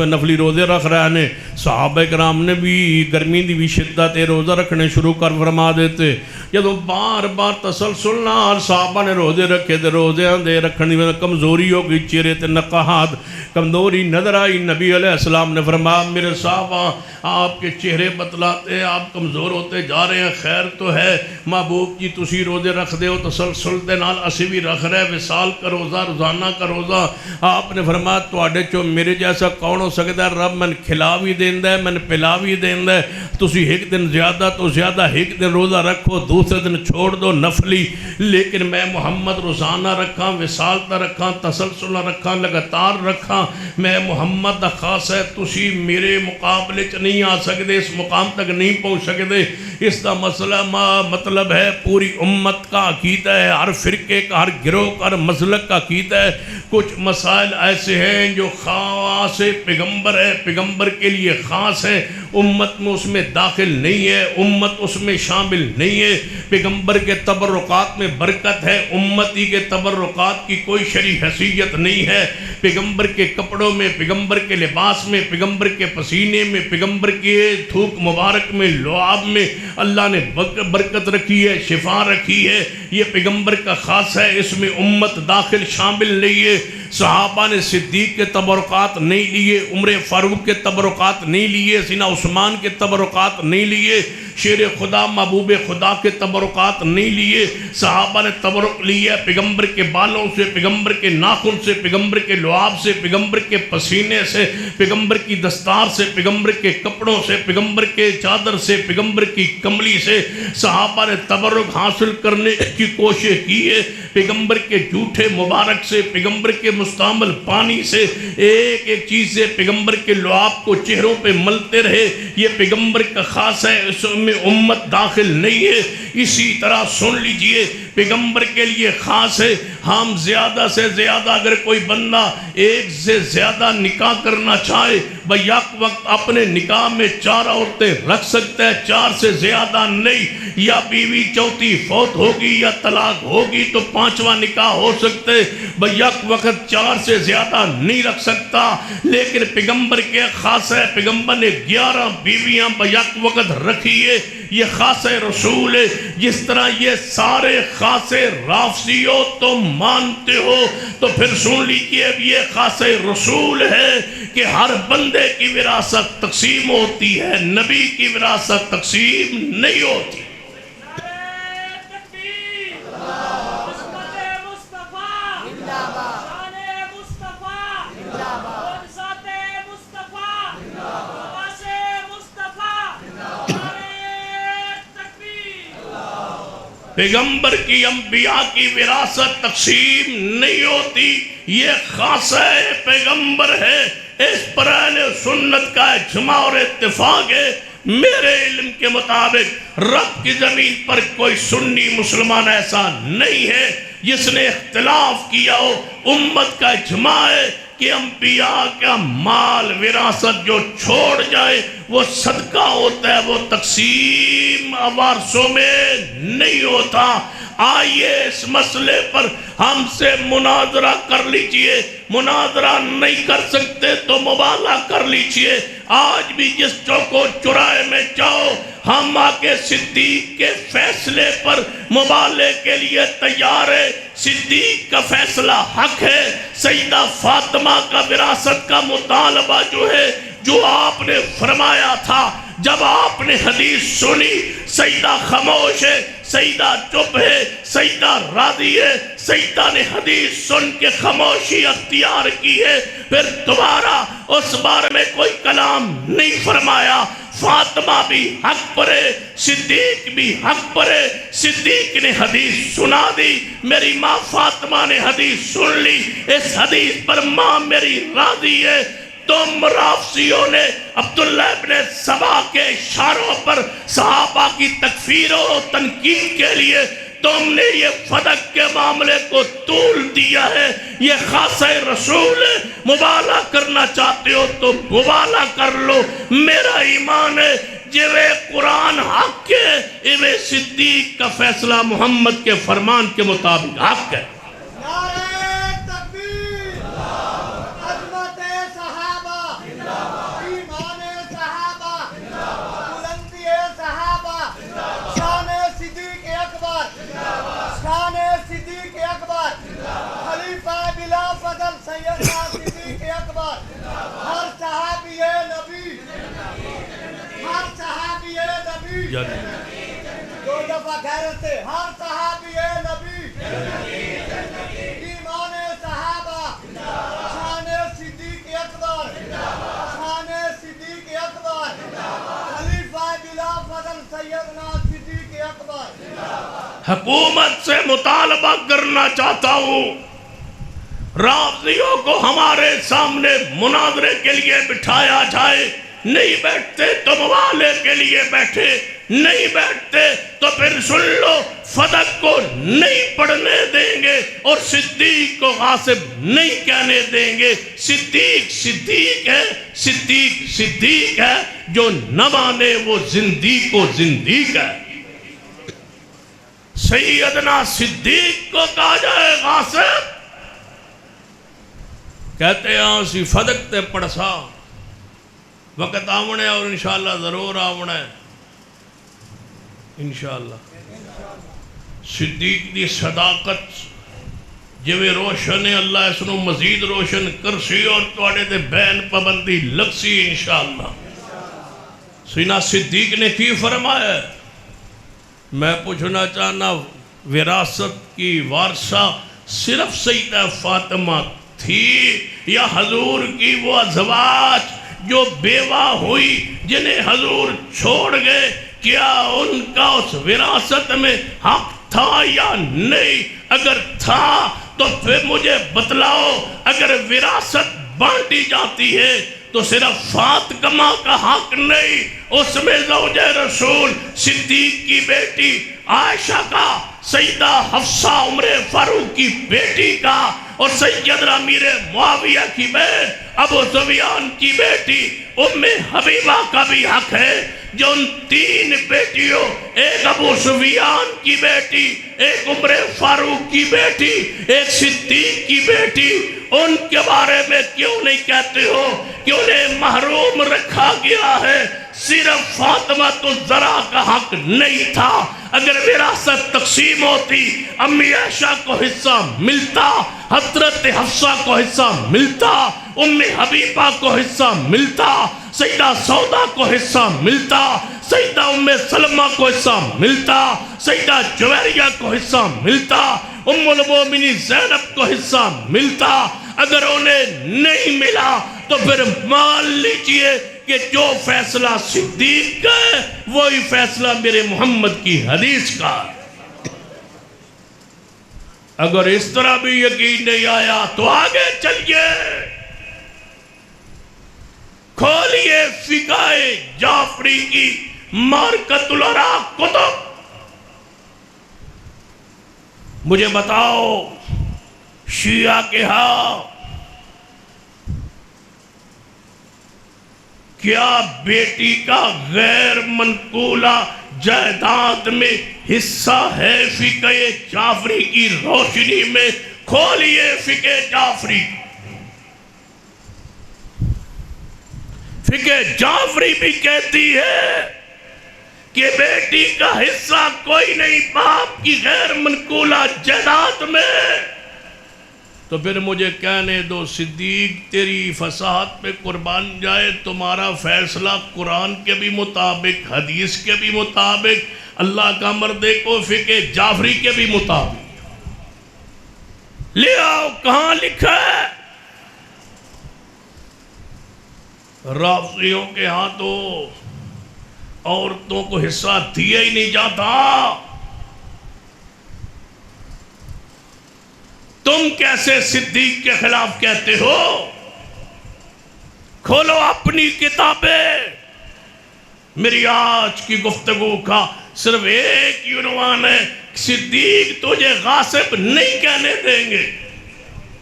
نفلی روزے رکھ رہے ہیں. صحابہ اکرام نے بھی گرمی دی بھی شدت روزہ رکھنے شروع کر فرما دیتے. جدوں بار بار تسلسل نال صحابہ نے روزے رکھے تے روزیاں دے رکھنے میں کمزوری ہو گئی چہرے تے نقاہت کمزوری نظر آئی. نبی علیہ السلام نے فرمایا میرے صحابہ آپ کے چہرے بتلاتے آپ کمزور ہوتے جا رہے ہیں خیر تو ہے محبوب جی تسی روزے رکھ دے ہو تسلسل دے نال اسی بھی رکھ رہے وصال کا روزہ روزانہ کا روزہ. آپ نے فرمایا تواڈے چوں میرے جیسا کون ہو سکتا ہے رب من کھلا بھی دیندا ہے من پلا بھی دیندا ہے. تسی ایک دن زیادہ تو زیادہ ایک دن روزہ رکھو دوسرے دن چھوڑ دو نفلی لیکن میں محمد روزانہ رکھاں وصال تا رکھاں تسلسل رکھاں لگاتار رکھاں. میں محمد دا خاص ہے تسی میرے مقابلے چ نہیں آ سکتے اس مقام تک نہیں پہنچ سکتے. اس دا مسئلہ مطلب ہے پوری امت کا عقیدہ ہے ہر فرقے کا ہر گروہ کا ہر مسلک کا عقیدہ ہے. کچھ مسائل ایسے ہیں جو خاص پیغمبر ہے پیغمبر کے لیے خاص ہے امت میں اس میں داخل نہیں ہے، امت اس میں شامل نہیں ہے۔ پیغمبر کے تبرکات میں برکت ہے، امتی کے تبرکات کی کوئی شرعی حیثیت نہیں ہے۔ پیغمبر کے کپڑوں میں، پیغمبر کے لباس میں، پیغمبر کے پسینے میں، پیغمبر کے تھوک مبارک میں، لعاب میں اللہ نے برکت رکھی ہے، شفا رکھی ہے۔ یہ پیغمبر کا خاص ہے، اس میں امت داخل شامل نہیں ہے۔ صحابہ نے صدیق کے تبرکات نہیں لیے، عمر فاروق کے تبرکات نہیں لیے، سیدنا عثمان کے تبرکات نہیں لیے، شیر خدا محبوب خدا کے تبرکات نہیں لیے۔ صحابہ نے تبرک لیا پیغمبر کے بالوں سے، پیغمبر کے ناخن سے، پیغمبر کے لعاب سے، پیغمبر کے پسینے سے، پیغمبر کی دستار سے، پیغمبر کے کپڑوں سے، پیغمبر کے چادر سے، پیغمبر کی کملی سے صحابہ نے تبرک حاصل کرنے کی کوشش کی ہے۔ پیغمبر کے جھوٹے مبارک سے، پیغمبر کے مستعمل پانی سے، ایک ایک چیز سے پیغمبر کے لعاب کو چہروں پہ ملتے رہے۔ یہ پیغمبر کا خاص ہے، اس میں امت داخل نہیں ہے۔ اسی طرح سن لیجئے پیغمبر کے لیے خاص ہے، ہم زیادہ سے زیادہ اگر کوئی بندہ ایک سے زیادہ نکاح کرنا چاہے بیک وقت اپنے نکاح میں 4 عورتیں رکھ سکتا ہے، 4 سے زیادہ نہیں۔ یا بیوی چوتھی فوت ہوگی یا طلاق ہوگی تو 5واں نکاح ہو سکتے، بیک وقت 4 سے زیادہ نہیں رکھ سکتا۔ لیکن پیغمبر کے خاص ہے، پیغمبر نے 11 بیویاں بیک وقت رکھی ہے، یہ خاص رسول ہے۔ جس طرح یہ سارے خاص رافضیوں تم مانتے ہو تو پھر سن لیجئے اب یہ خاص رسول ہے کہ ہر بندے کی وراثت تقسیم ہوتی ہے، نبی کی وراثت تقسیم نہیں ہوتی۔ پیغمبر کی انبیاء کی وراثت تقسیم نہیں ہوتی، یہ خاصہ پیغمبر ہے۔ اس پر اہل سنت کا اجماع اور اتفاق ہے۔ میرے علم کے مطابق رب کی زمین پر کوئی سنی مسلمان ایسا نہیں ہے جس نے اختلاف کیا ہو۔ امت کا اجماع ہے کہ انبیاء کا مال وراثت جو چھوڑ جائے وہ صدقہ ہوتا ہے، وہ تقسیم وارثوں میں نہیں ہوتا۔ آئیے اس مسئلے پر ہم سے مناظرہ کر لیجئے، مناظرہ نہیں کر سکتے تو مباحثہ کر لیجئے۔ آج بھی جس چوکو چوراہے میں جاؤ ہم آکے صدیق کے فیصلے پر مباحثے کے لیے تیار ہے۔ صدیق کا فیصلہ حق ہے۔ سیدہ فاطمہ کا وراثت کا مطالبہ جو ہے، جو آپ نے فرمایا تھا، جب آپ نے حدیث سنی سیدہ خاموش ہے، سیدہ چپ ہے، سیدہ راضی ہے۔ سیدہ نے حدیث سن کے خاموشی اختیار کی ہے، پھر دوبارہ اس بارے میں کوئی کلام نہیں فرمایا۔ فاطمہ بھی حق پر ہے، صدیق بھی حق پر ہے۔ صدیق نے حدیث سنا دی، میری ماں فاطمہ نے حدیث سن لی، اس حدیث پر ماں میری راضی ہے۔ تم رافضیوں نے عبداللہ ابن سبا کے اشاروں پر صحابہ کی تکفیر و تنقید کے لیے تم نے یہ فدق کے معاملے کو طول دیا ہے۔ یہ خاصہ رسول ہے، مباحثہ کرنا چاہتے ہو تو مباحثہ کر لو۔ میرا ایمان ہے جوے قرآن حق ہے، اوے صدیق کا فیصلہ محمد کے فرمان کے مطابق حق ہے۔ دو دفعہ غیرت سے ہر صحابی نبی، ایمان صحابہ، شان صدیق اکبر، شان صدیق اکبر، خلیفہ بلا فضل سیدنا صدیق اکبر۔ حکومت سے مطالبہ کرنا چاہتا ہوں رافضیوں کو ہمارے سامنے مناظرے کے لیے بٹھایا جائے۔ نہیں بیٹھتے تو مباحثے کے لیے بیٹھے، نہیں بیٹھتے تو پھر سن لو فدق کو نہیں پڑھنے دیں گے اور صدیق کو غاصب نہیں کہنے دیں گے. صدیق صدیق ہے، صدیق صدیق ہے، جو نہ مانے وہ زندیق و زندیق ہے. سیدنا صدیق کو کہا جائے غاصب، کہتے ہیں اسی فدق تے پڑھسا وقت آونے اور انشاءاللہ ضرور آونے انشاءاللہ. صدیق دی صداقت جویں روشن ہے، اللہ اس نو مزید روشن کرسی اور تواڈے تے بین پابندی لگسی انشاءاللہ. سیدنا صدیق نے کی فرمایا؟ میں پوچھنا چاہنا وراثت کی وارثہ صرف سیدہ فاطمہ تھی یا حضور کی وہ ازواج جو بیوہ ہوئی جنہیں حضور چھوڑ گئے، کیا ان کا اس وراثت میں حق تھا یا نہیں؟ اگر تھا تو پھر مجھے بتلاؤ. اگر وراثت بانٹی جاتی ہے تو صرف فاطمہ کا حق نہیں، اس میں زوجہ رسول صدیق کی بیٹی عائشہ کا، سیدہ حفصہ عمر فاروق کی بیٹی کا، اور سیدنا امیر معاویہ کی بہن ابو سفیان کی بیٹی ام حبیبہ کا بھی حق ہے. جو ان تین بیٹیوں، ایک ابو سفیان کی بیٹی، ایک عمر فاروق کی بیٹی، ایک صدیق کی بیٹی، ان کے بارے میں کیوں نہیں کہتے ہو کہ انہیں محروم رکھا گیا ہے؟ صرف فاطمہ الزہرا کا حق نہیں تھا. اگر وراثت تقسیم ہوتی، امی عائشہ کو حصہ ملتا، حضرت حفصہ کو حصہ ملتا، ام حبیبہ کو حصہ ملتا، سیدہ سودا کو حصہ ملتا، سیدہ ام سلمہ کو حصہ ملتا، سیدہ جویریہ کو حصہ ملتا، ام المومنین زینب کو حصہ ملتا. اگر انہیں نہیں ملا تو پھر مان لیجئے کہ جو فیصلہ صدیق کا ہے وہی فیصلہ میرے محمد کی حدیث کا. اگر اس طرح بھی یقین نہیں آیا تو آگے چلیے، کھولیے فقہ جعفری کی معرکۃ العراق کتب. مجھے بتاؤ شیعہ کے ہاں کیا بیٹی کا غیر منقولہ جائیداد میں حصہ ہے فقہ جعفری کی روشنی میں؟ کھولیے فقہ جعفری. فقہ جعفری بھی کہتی ہے کہ بیٹی کا حصہ کوئی نہیں باپ کی غیر منقولہ جائیداد میں. تو پھر مجھے کہنے دو صدیق تیری فصاحت پہ قربان جائے، تمہارا فیصلہ قرآن کے بھی مطابق، حدیث کے بھی مطابق، اللہ کا مردے کو فقہ جعفری کے بھی مطابق. لے آؤ، کہاں لکھا ہے؟ رافضیوں کے ہاں تو عورتوں کو حصہ دیا ہی نہیں جاتا. تم کیسے صدیق کے خلاف کہتے ہو؟ کھولو اپنی کتابیں. میری آج کی گفتگو کا صرف ایک عنوان ہے، صدیق تجھے غاصب نہیں کہنے دیں گے.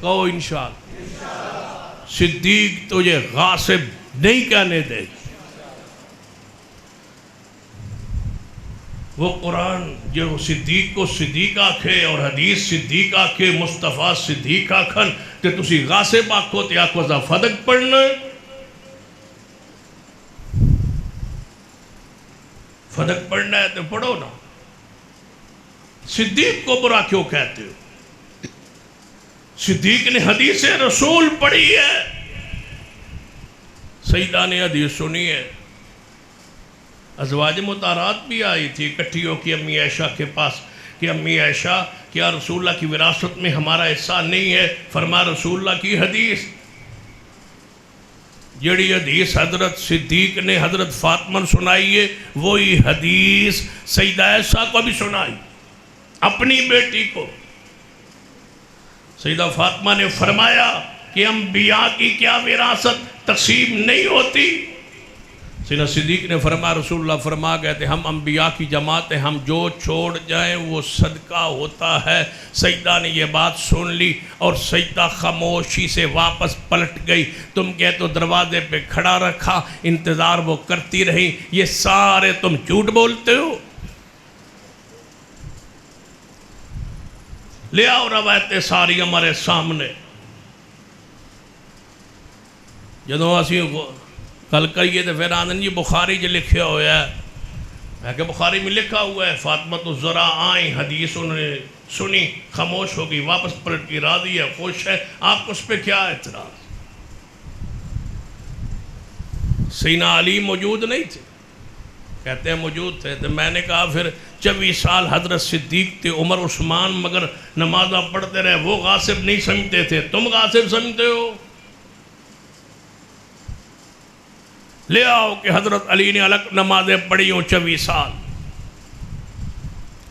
کہو انشاءاللہ صدیق تجھے غاصب نہیں کہنے دیں گے. وہ قرآن جو صدیق کو صدیق آکھے اور حدیث صدیق آکھے، مصطفیٰ صدیق آکھن کہ تسی غاصب آکھو تے آکھو ذا فدق پڑھنا ہے. فدق پڑھنا ہے تو پڑھو نا. صدیق کو برا کیوں کہتے ہو؟ صدیق نے حدیث رسول پڑھی ہے، سیدہ نے حدیث سنی ہے. ازواج مطہرات بھی آئی تھی کٹھیوں کی امی عائشہ کے پاس کہ امی عائشہ کیا رسول اللہ کی وراثت میں ہمارا حصہ نہیں ہے؟ فرما رسول اللہ کی حدیث، جڑی حدیث حضرت صدیق نے حضرت فاطمہ سنائی ہے وہی حدیث سیدہ عائشہ کو بھی سنائی اپنی بیٹی کو. سیدہ فاطمہ نے فرمایا کہ انبیاء کی کیا وراثت تقسیم نہیں ہوتی؟ سیدنا صدیق نے فرمایا رسول اللہ فرما گئے تھے ہم انبیاء کی جماعت ہیں، ہم جو چھوڑ جائیں وہ صدقہ ہوتا ہے۔ سیدہ نے یہ بات سن لی اور سیدہ خاموشی سے واپس پلٹ گئی۔ تم کہتے تو دروازے پہ کھڑا رکھا، انتظار وہ کرتی رہی، یہ سارے تم جھوٹ بولتے ہو۔ لے آؤ روایتیں ساری ہمارے سامنے۔ جدوں اسی گل کریے تو پھر آدھن جی بخاری جو لکھیا ہوا ہے، میں کہ بخاری میں لکھا ہوا ہے فاطمۃ الزہرا آئیں، حدیث انہوں نے سنی، خاموش ہو گئی، واپس پلٹ کی، راضی ہے، خوش ہے، آپ کو اس پہ کیا اعتراض؟ سیدنا علی موجود نہیں تھے؟ کہتے ہیں موجود تھے۔ تو میں نے کہا پھر 24 سال حضرت صدیق تھے، عمر عثمان مگر نمازہ پڑھتے رہے، وہ غاصب نہیں سمجھتے تھے، تم غاصب سمجھتے ہو؟ لے آؤ کہ حضرت علی نے الگ نمازیں پڑھی ہوں 24 سال،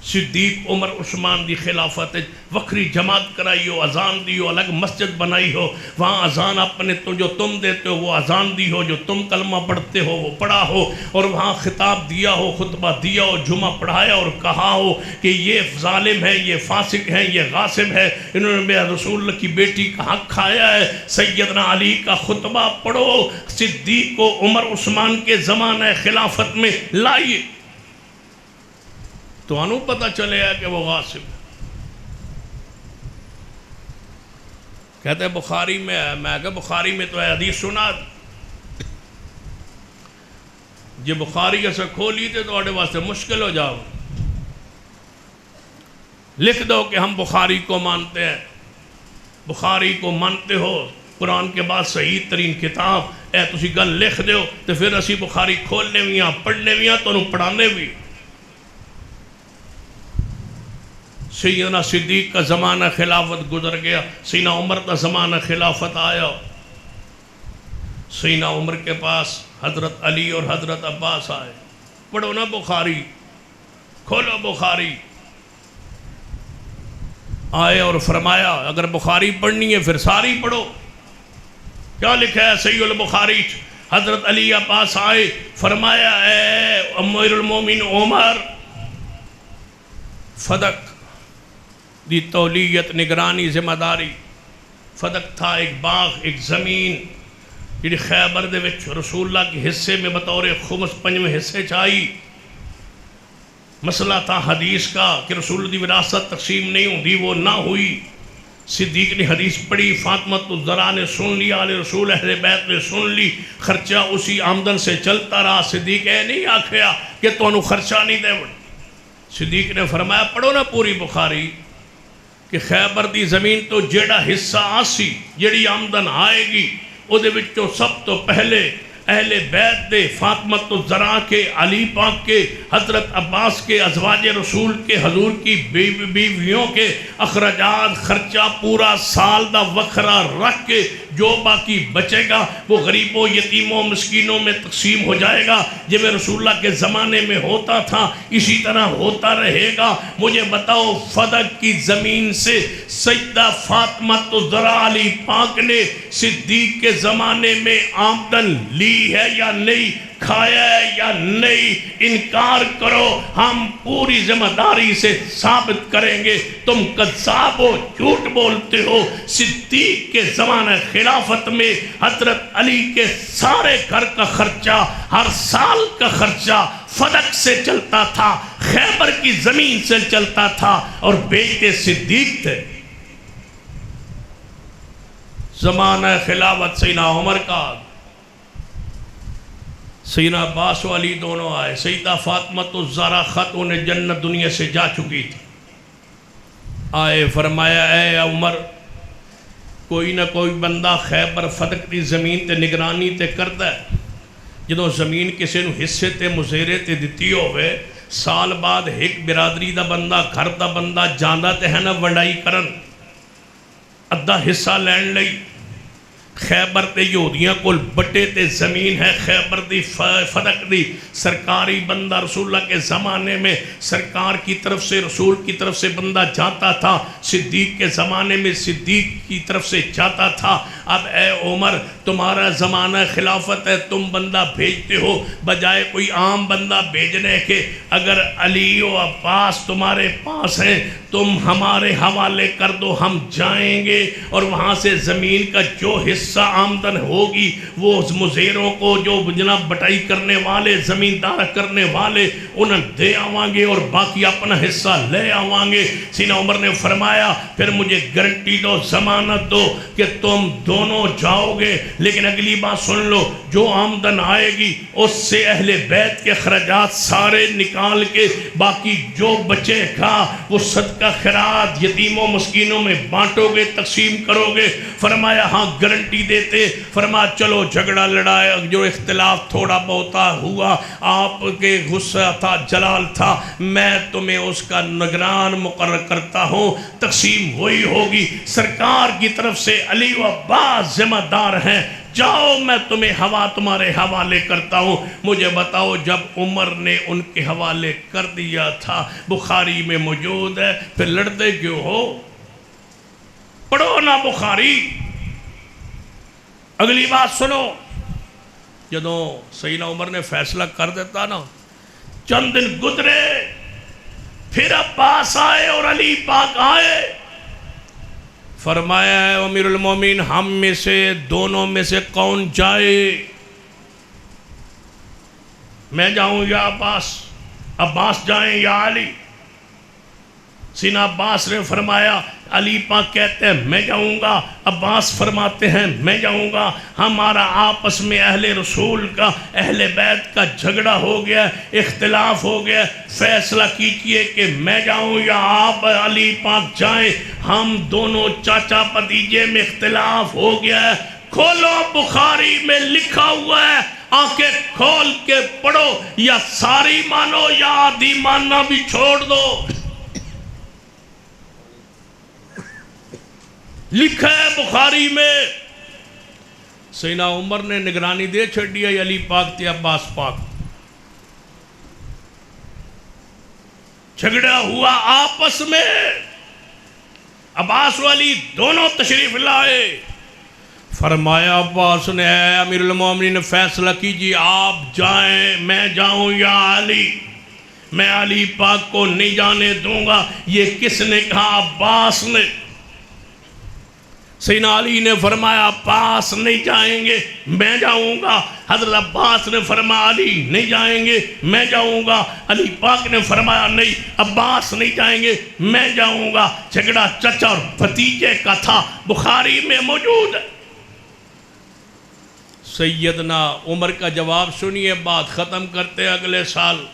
صدیق عمر عثمان دی خلافت وکری جماعت کرائی ہو، اذان دی ہو، الگ مسجد بنائی ہو، وہاں اذان اپنے تو جو تم دیتے ہو وہ اذان دی ہو، جو تم کلمہ پڑھتے ہو وہ پڑھا ہو، اور وہاں خطاب دیا ہو، خطبہ دیا ہو، جمعہ پڑھایا اور کہا ہو کہ یہ ظالم ہے، یہ فاسق ہے، یہ غاصب ہے، انہوں نے میرے رسول اللہ کی بیٹی کا حق کھایا ہے۔ سیدنا علی کا خطبہ پڑھو، صدیق کو عمر عثمان کے زمانہ خلافت میں لائیے تو انہوں پتہ چلے ہے کہ وہ غاصب ہے۔ کہتے ہیں بخاری میں ہے، میں کہا بخاری میں تو ہے، حدیث سنا جی بخاری ایسے کھولی تھے تو آڑے واسطے مشکل ہو جاؤ، لکھ دو کہ ہم بخاری کو مانتے ہیں، بخاری کو مانتے ہو، قرآن کے بعد صحیح ترین کتاب اے تسی گل لکھ دیو تو پھر اسی بخاری کھولنے بھی ہیں، پڑھنے بھی ہیں تو انہوں پڑھانے بھی۔ سیدنا صدیق کا زمانہ خلافت گزر گیا، سیدنا عمر کا زمانہ خلافت آیا، سیدنا عمر کے پاس حضرت علی اور حضرت عباس آئے، پڑھو نا بخاری، کھولو بخاری، آئے اور فرمایا اگر بخاری پڑھنی ہے پھر ساری پڑھو، کیا لکھا ہے صحیح البخاری؟ حضرت علی عباس آئے، فرمایا اے امیر المومن عمر، فدق دی تولیت نگرانی ذمہ داری، فدق تھا ایک باغ، ایک زمین جی خیبر دے وچ رسول اللہ کے حصے میں بطور خمس 5 حصے چاہی، مسئلہ تھا حدیث کا کہ رسول اللہ دی وراثت تقسیم نہیں ہوندی، وہ نہ ہوئی۔ صدیق نے حدیث پڑھی، فاطمۃ الزہرا نے سن لیا، آل رسول اہل بیت نے سن لی، خرچہ اسی آمدن سے چلتا رہا۔ صدیق اے نہیں آکھیا کہ تو انہوں خرچہ نہیں دے بڑھ۔ صدیق نے فرمایا پڑھو نا پوری بخاری کہ خیبر دی زمین تو جیڑا حصہ آسی، جیڑی آمدن آئے گی، او دے وچوں سب تو پہلے اہل بیت دے، فاطمۃ الزہرا کے، علی پاک کے، حضرت عباس کے، ازواج رسول کے، حضور کی بیویوں کے اخراجات خرچہ پورا سال دا وکھرا رکھ کے جو باقی بچے گا وہ غریبوں، یتیموں، مسکینوں میں تقسیم ہو جائے گا۔ جب رسول اللہ کے زمانے میں ہوتا تھا اسی طرح ہوتا رہے گا۔ مجھے بتاؤ فدق کی زمین سے سیدہ فاطمۃ الزہرا علی پاک نے صدیق کے زمانے میں آمدن لی ہے یا نہیں، کھایا ہے یا نہیں؟ انکار کرو، ہم پوری ذمہ داری سے ثابت کریں گے تم کذاب ہو، جھوٹ بولتے ہو۔ صدیق کے زمانہ خلافت میں حضرت علی کے سارے گھر کا خرچہ، ہر سال کا خرچہ فدق سے چلتا تھا، خیبر کی زمین سے چلتا تھا، اور بیٹے صدیق تھے۔ زمانہ خلافت سیدنا عمر کا، سیدنا عباس و علی دونوں آئے، سیدہ فاطمۃ الزہرا خط انہیں جنت دنیا سے جا چکی تھی، آئے فرمایا اے عمر کوئی نہ کوئی بندہ خیبر فدق دی زمین تے نگرانی تے کردہ ہے، جدوں زمین کسی نو حصے تے مزیرے تے دتی ہوئے، سال بعد ایک برادری دا بندہ گھر دا بندہ جاندہ تے ہے نا ونڈائی کرن ادھا حصہ لین لئی۔ خیبر تے یہودیاں کول بٹے تے زمین ہے، خیبر دی فدق دی سرکاری بندہ رسول اللہ کے زمانے میں سرکار کی طرف سے، رسول کی طرف سے بندہ جاتا تھا، صدیق کے زمانے میں صدیق کی طرف سے جاتا تھا۔ اب اے عمر تمہارا زمانہ خلافت ہے، تم بندہ بھیجتے ہو بجائے کوئی عام بندہ بھیجنے کے، اگر علی و عباس تمہارے پاس ہیں تم ہمارے حوالے کر دو، ہم جائیں گے اور وہاں سے زمین کا جو حصہ آمدن ہوگی وہ مزیروں کو، جو جناب بٹائی کرنے والے، زمیندار کرنے والے، انہیں دے آوان گے اور باقی اپنا حصہ لے آوان گے۔ سیدنا عمر نے فرمایا پھر مجھے گارنٹی دو، ضمانت دو کہ تم دونوں جاؤ گے، لیکن اگلی بات سن لو، جو آمدن آئے گی اس سے اہل بیت کے خراجات سارے نکال کے باقی جو بچے گا وہ صدقہ خیرات یتیموں مسکینوں میں بانٹو گے، تقسیم کرو گے۔ فرمایا ہاں گارنٹی دیتے۔ فرمایا چلو جھگڑا لڑایا، جو اختلاف تھوڑا بہتا ہوا، آپ کے غصہ تھا، جلال تھا، میں تمہیں اس کا نگران مقرر کرتا ہوں، تقسیم ہوئی ہوگی۔ سرکار کی طرف سے علی و عباس ذمہ دار ہیں، جاؤ میں تمہیں تمہارے حوالے کرتا ہوں۔ مجھے بتاؤ جب عمر نے ان کے حوالے کر دیا تھا، بخاری میں موجود ہے، پھر لڑتے کیوں ہو؟ پڑھو نا بخاری۔ اگلی بات سنو، جدوں سیدنا عمر نے فیصلہ کر دیتا نا، چند دن گزرے، پھر عباس آئے اور علی پاک آئے۔ فرمایا ہے امیر المومنین ہم میں سے دونوں میں سے کون جائے؟ میں جاؤں یا عباس جائیں یا علی؟ سیدنا عباس نے فرمایا، علی پاک کہتے ہیں میں جاؤں گا، عباس فرماتے ہیں میں جاؤں گا، ہمارا آپس میں اہل رسول کا، اہل بیت کا جھگڑا ہو گیا، اختلاف ہو گیا، فیصلہ کیجئے کہ میں جاؤں یا آپ علی پاک جائیں، ہم دونوں چاچا بھتیجے میں اختلاف ہو گیا ہے۔ کھولو بخاری میں لکھا ہوا ہے، آنکھیں کھول کے پڑھو، یا ساری مانو یا آدھی ماننا بھی چھوڑ دو۔ لکھا ہے بخاری میں، سیدنا عمر نے نگرانی دے چھڑی ہے علی پاک تے عباس پاک، جھگڑا ہوا آپس میں، عباس و علی دونوں تشریف لائے۔ فرمایا عباس نے اے امیر المومنین فیصلہ کیجئے، آپ جائیں میں جاؤں یا علی؟ میں علی پاک کو نہیں جانے دوں گا۔ یہ کس نے کہا؟ عباس نے۔ سیدنا علی نے فرمایا عباس نہیں جائیں گے، میں جاؤں گا۔ حضرت عباس نے فرمایا علی نہیں جائیں گے، میں جاؤں گا۔ علی پاک نے فرمایا نہیں، عباس نہیں جائیں گے، میں جاؤں گا۔ جھگڑا چچا اور بھتیجے کا تھا، بخاری میں موجود ہے۔ سیدنا عمر کا جواب سنیے، بات ختم کرتے اگلے سال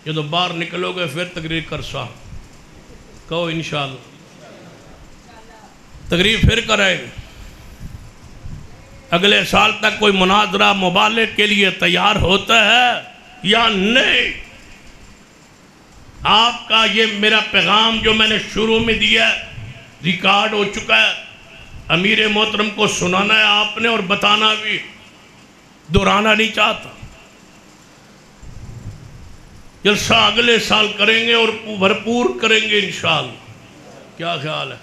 جب باہر نکلو گے پھر تقریر کرسا، کہو انشاءاللہ تقریر پھر کریں۔ اگلے سال تک کوئی مناظرہ مبالغ کے لیے تیار ہوتا ہے یا نہیں؟ آپ کا یہ میرا پیغام جو میں نے شروع میں دیا ریکارڈ ہو چکا ہے، امیر محترم کو سنانا ہے آپ نے اور بتانا بھی، دہرانا نہیں چاہتا۔ جلسہ اگلے سال کریں گے اور بھرپور کریں گے انشاءاللہ۔ کیا خیال ہے؟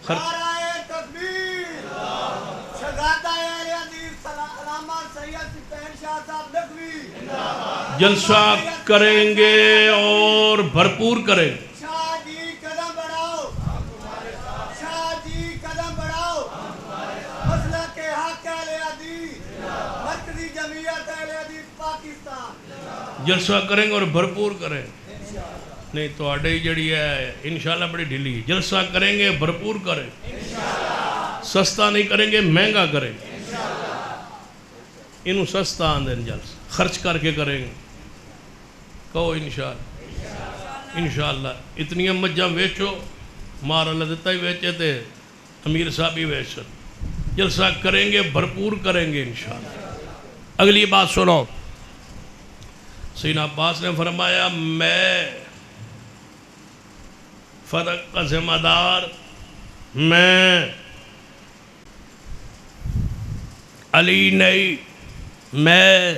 نعرہ تکبیر، شہزادہ اہل حدیث علامہ سید سپہر شاہ صاحب نقوی جلسہ کریں گے اور بھرپور کریں گے۔ شاہ جی قدم بڑھاؤ، شاہ جی قدم بڑھاؤ، مسلک کے حق اہل حدیث، مرکزی جمعیت اہل حدیث پاکستان۔ جلسہ کریں گے اور بھرپور کریں گے۔ نہیں تو آڈے جڑی ہے انشاءاللہ بڑی ڈھیلی ہے۔ جلسہ کریں گے بھرپور کریں، سستا نہیں کریں گے، مہنگا کریں گے۔ انہوں سستا آندھن جلسہ خرچ کر کے کریں گے، کہو انشاءاللہ۔ انشاءاللہ اتنی مجھا ویچو، مارا لدتا ہی ویچے تھے، امیر صاحب ہی ویچے۔ جلسہ کریں گے بھرپور کریں گے انشاءاللہ۔ اگلی بات سنو، سیدنا عباس نے فرمایا میں فرق کا ذمہ دار، میں علی نہیں، میں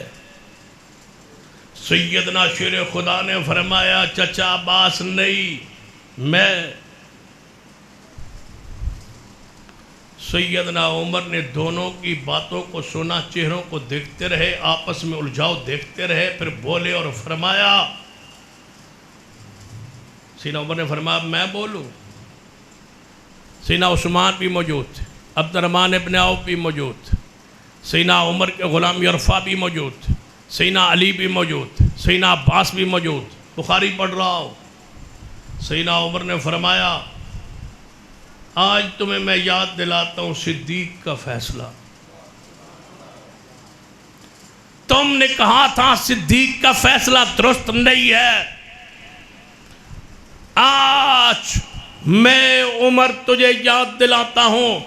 سیدنا شیر خدا نے فرمایا چچا عباس نہیں، میں سیدنا عمر نے دونوں کی باتوں کو سنا، چہروں کو دیکھتے رہے، آپس میں الجھاؤ دیکھتے رہے، پھر بولے اور فرمایا، سیدنا عمر نے فرمایا میں بولوں؟ سیدنا عثمان بھی موجود تھے، عبد الرحمن ابن عوف بھی موجود تھے، سیدنا عمر کے غلام یرفع بھی موجود تھے، سیدنا علی بھی موجود تھے، سیدنا عباس بھی موجود، بخاری پڑھ رہا ہو۔ سیدنا عمر نے فرمایا آج تمہیں میں یاد دلاتا ہوں صدیق کا فیصلہ۔ تم نے کہا تھا صدیق کا فیصلہ درست نہیں ہے، آج میں عمر تجھے یاد دلاتا ہوں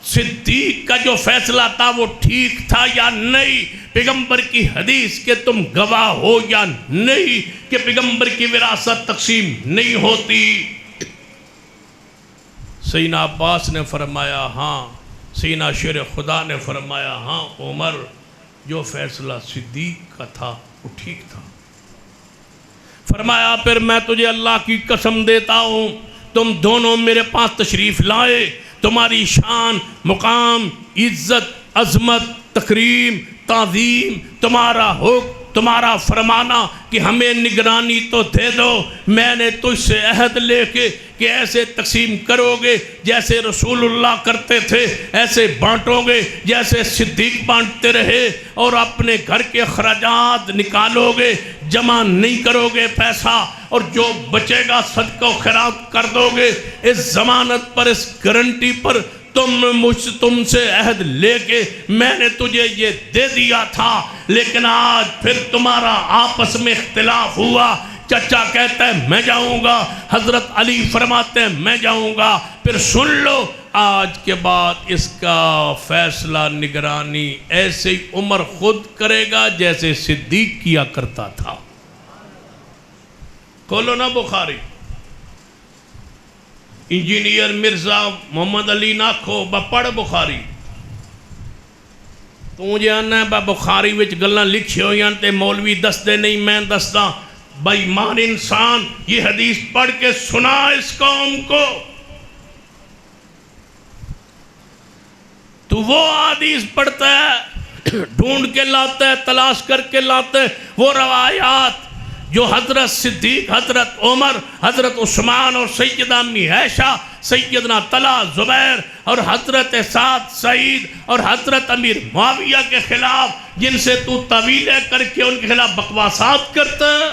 صدیق کا جو فیصلہ تھا وہ ٹھیک تھا یا نہیں، پیغمبر کی حدیث کے تم گواہ ہو یا نہیں کہ پیغمبر کی وراثت تقسیم نہیں ہوتی۔ سیدنا عباس نے فرمایا ہاں، سیدنا شیر خدا نے فرمایا ہاں عمر، جو فیصلہ صدیق کا تھا وہ ٹھیک تھا۔ فرمایا پھر میں تجھے اللہ کی قسم دیتا ہوں، تم دونوں میرے پاس تشریف لائے، تمہاری شان، مقام، عزت، عظمت، تکریم، تعظیم، تمہارا حکم، تمہارا فرمانا کہ ہمیں نگرانی تو دے دو، میں نے تجھ سے عہد لے کے کہ ایسے تقسیم کرو گے جیسے رسول اللہ کرتے تھے، ایسے بانٹو گے جیسے صدیق بانٹتے رہے، اور اپنے گھر کے اخراجات نکالو گے، جمع نہیں کرو گے پیسہ، اور جو بچے گا صدقہ و خیرات کر دو گے۔ اس ضمانت پر، اس گارنٹی پر تم سے عہد لے کے میں نے تجھے یہ دے دیا تھا، لیکن آج پھر تمہارا آپس میں اختلاف ہوا، چچا کہتا ہے میں جاؤں گا، حضرت علی فرماتے ہیں میں جاؤں گا، پھر سن لو آج کے بعد اس کا فیصلہ نگرانی ایسے ہی عمر خود کرے گا جیسے صدیق کیا کرتا تھا۔ کھولو نا بخاری، انجینئر مرزا محمد علی ناکھو پڑھ بخاری، تو جانا ہے بخاری وچ گلاں لکھی ہوئی ہیں تے مولوی دستے نہیں، میں دستا بھائی ایمان انسان یہ حدیث پڑھ کے سنا اس قوم کو، تو وہ حدیث پڑھتا ہے، ڈھونڈ کے لاتا ہے، تلاش کر کے لاتا ہے وہ روایات جو حضرت صدیق، حضرت عمر، حضرت عثمان اور سیدہ امی عائشہ، سیدنا طلحہ، زبیر اور حضرت سعد، سعید اور حضرت امیر معاویہ کے خلاف جن سے تو طویلیں کر کے ان کے خلاف بکواسات کرتا ہے،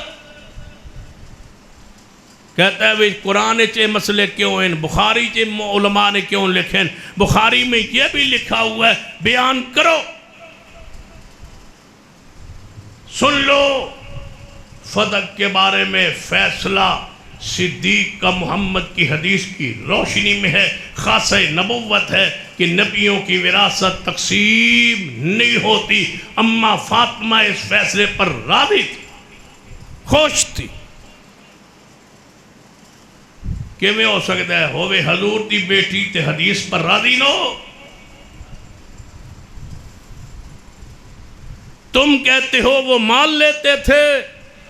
کہتا ہے قرآن چے مسئلے کیوں ہیں، بخاری چے علماء نے کیوں لکھیں، بخاری میں یہ بھی لکھا ہوا ہے، بیان کرو، سن لو۔ فدق کے بارے میں فیصلہ صدیق کا محمد کی حدیث کی روشنی میں ہے، خاصہ نبوت ہے کہ نبیوں کی وراثت تقسیم نہیں ہوتی۔ اما فاطمہ اس فیصلے پر راضی تھی، خوش تھی، کہ میں ہو سکتا ہے ہوئے حضور دی بیٹی تے حدیث پر راضی نہ ہو۔ تم کہتے ہو وہ مال لیتے تھے،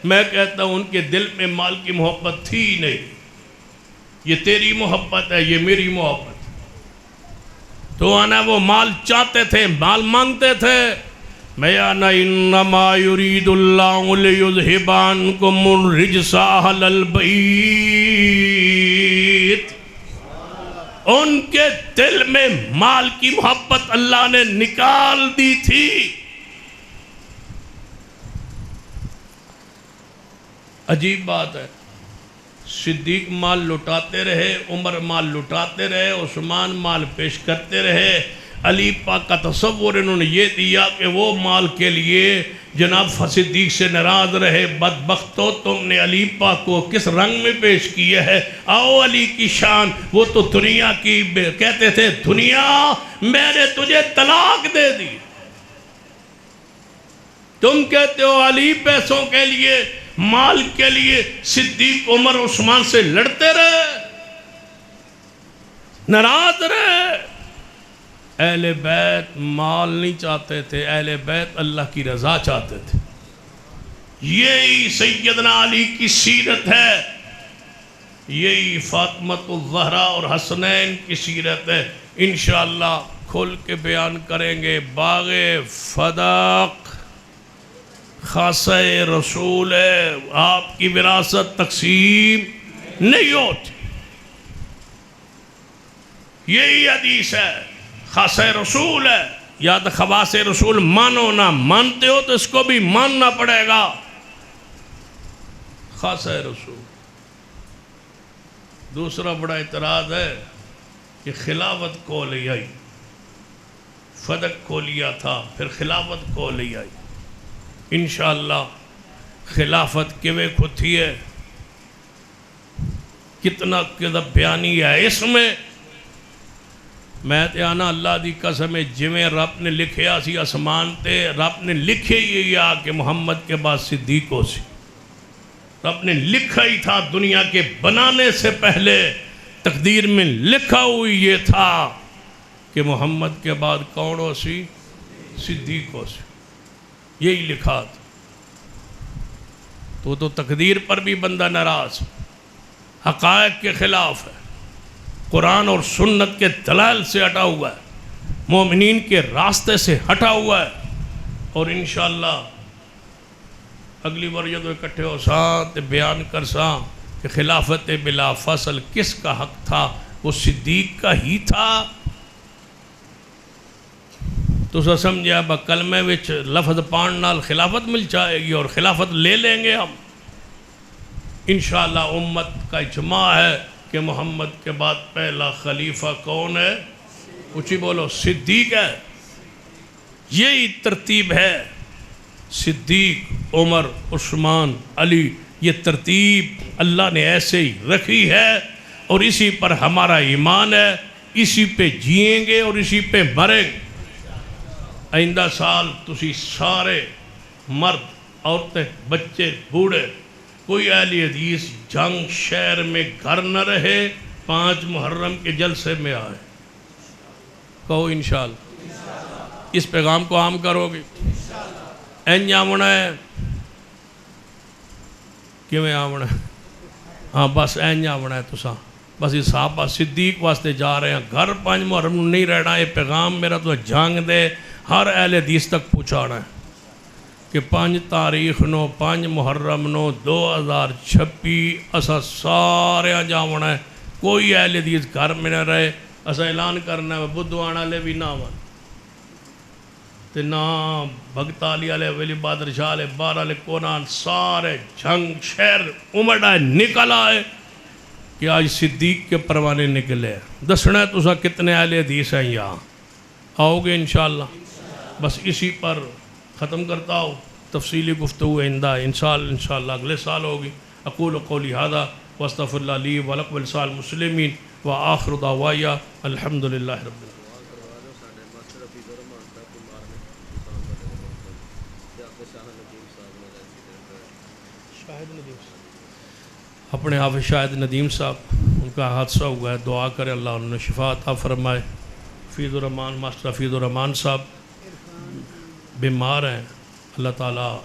میں کہتا ہوں ان کے دل میں مال کی محبت تھی نہیں، یہ تیری محبت ہے، یہ میری محبت، تو آنا وہ مال چاہتے تھے، مال مانگتے تھے۔ میں آنا انما یرید اللہ لیذہب عنکم الرجس اہل البیت، ان کے دل میں مال کی محبت اللہ نے نکال دی تھی۔ عجیب بات ہے، صدیق مال لٹاتے رہے، عمر مال لٹاتے رہے، عثمان مال پیش کرتے رہے، علی پاک کا تصور انہوں نے یہ دیا کہ وہ مال کے لیے جناب صدیق سے ناراض رہے۔ بدبختو، تم نے علی پاک کو کس رنگ میں پیش کیا ہے؟ آؤ علی کی شان، وہ تو دنیا کی کہتے تھے دنیا میں نے تجھے طلاق دے دی، تم کہتے ہو علی پیسوں کے لیے، مال کے لیے صدیق عمر عثمان سے لڑتے رہے، ناراض رہے۔ اہل بیت مال نہیں چاہتے تھے، اہل بیت اللہ کی رضا چاہتے تھے۔ یہی سیدنا علی کی سیرت ہے، یہی فاطمہ الزہرا اور حسنین کی سیرت ہے۔ انشاءاللہ کھول کے بیان کریں گے. باغ فدق خاصہ رسول ہے, آپ کی وراثت تقسیم نہیں ہوتی. یہی حدیث ہے, خاصہ رسول ہے. یا تو خواص رسول مانو نہ مانتے ہو تو اس کو بھی ماننا پڑے گا. خاصہ رسول. دوسرا بڑا اعتراض ہے کہ خلافت کو لے آئی, فدق کو لیا تھا پھر خلافت کو لے آئی. انشاءاللہ خلافت کیویں کو تھی ہے, کتنا کذب بیانی ہے اس میں. میں تے آنا اللہ دی قسم جویں رب نے لکھیا سی آسمان تے, رب نے لکھے یہ آ کہ محمد کے بعد صدیق ہو سی. رب نے لکھا ہی تھا, دنیا کے بنانے سے پہلے تقدیر میں لکھا ہوئی یہ تھا کہ محمد کے بعد کون ہو سی, صدیق ہو سی. یہی لکھا تھا. تو تقدیر پر بھی بندہ ناراض, حقائق کے خلاف ہے, قرآن اور سنت کے دلائل سے ہٹا ہوا ہے, مومنین کے راستے سے ہٹا ہوا ہے. اور انشاءاللہ اگلی بار جب اکٹھے ہو ساں تے بیان کر ساں کہ خلافت بلا فصل کس کا حق تھا, وہ صدیق کا ہی تھا. تو سا سمجھا با کلمے وچ لفظ پان نال خلافت مل جائے گی اور خلافت لے لیں گے ہم. انشاءاللہ امت کا اجماع ہے کہ محمد کے بعد پہلا خلیفہ کون ہے, اونچی بولو, صدیق ہے. یہی ترتیب ہے, صدیق, عمر, عثمان, علی. یہ ترتیب اللہ نے ایسے ہی رکھی ہے اور اسی پر ہمارا ایمان ہے, اسی پہ جئیں گے اور اسی پہ مریں گے. آئندہ سال تسی سارے مرد, عورتیں, بچے, بوڑھے, کوئی اہل حدیث جنگ شہر میں گھر نہ رہے, 5 محرم کے جلسے میں آئے. کہو انشاءاللہ. اس پیغام کو عام کرو گے. این آمنا ہے, کیویں آمنا ہے, ہاں بس این آمنا ہے. تساں بس یہ صحابہ صدیق واسطے جا رہے ہیں, گھر 5 محرم نہیں رہنا. یہ پیغام میرا تو جنگ دے ہر اہل حدیث تک پہنچانا ہے کہ 5 تاریخ نو 5 محرم نو 2026 اسا سارے جاونا ہے. کوئی اہل حدیث گھر میں نہ رہے. اسا اعلان کرنا ہے بدھوان والے بھی نہ آون تے نہ بھگتالی والے, ولی بہادر شاہ والے, 12 والے, قرآن, سارے جنگ شہر امڑا نکل آئے کہ آج صدیق کے پروانے نکلے. دسنا ہے تسا کتنے اہل حدیث ہیں یہاں. آؤ گے انشاءاللہ. بس اسی پر ختم کرتا ہوں. تفصیلی گفتگو آئندہ انشاءاللہ اگلے سال ہوگی. اقول قولی ھذا واستغفر اللہ لی ولکم ولسائر المسلمین وآخر دعوایا الحمدللہ رب العالمین. اپنے حافظ شاہد ندیم صاحب, ان کا حادثہ ہوا ہے, دعا کرے اللہ انہوں نے شفا عطا فرمائے. حفیظ الرحمان, ماسٹر حفیظ الرحمان صاحب بیمار ہیں, اللہ تعالیٰ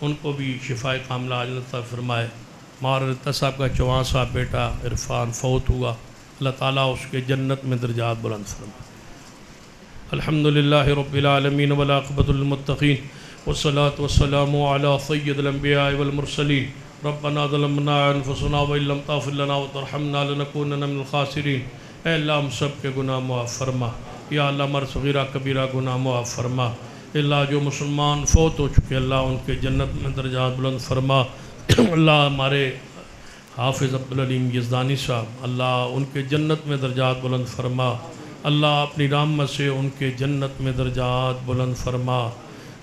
ان کو بھی شفاء کاملہ عاجلہ عطا فرمائے. مہارت صاحب کا 54 صاحب بیٹا عرفان فوت ہوا, اللہ تعالیٰ اس کے جنت میں درجات بلند فرمائے. الحمدللہ رب العالمین والعاقبۃ للمتقین والصلاة والسلام علی سید الانبیاء والمرسلین. ربنا ظلمنا انفسنا وان لم تغفر لنا وترحمنا لنکونن من الخاسرین. اے اللہ ہم سب کے گناہ معاف فرما. یا اللہ ہمارا صغیرہ کبیرہ گناہ معاف فرما. اللہ جو مسلمان فوت ہو چکے اللہ ان کے جنت میں درجات بلند فرما. اللہ ہمارے حافظ عبدالعلیم یزدانی صاحب, اللہ ان کے جنت میں درجات بلند فرما. اللہ اپنی رحمت سے ان کے جنت میں درجات بلند فرما.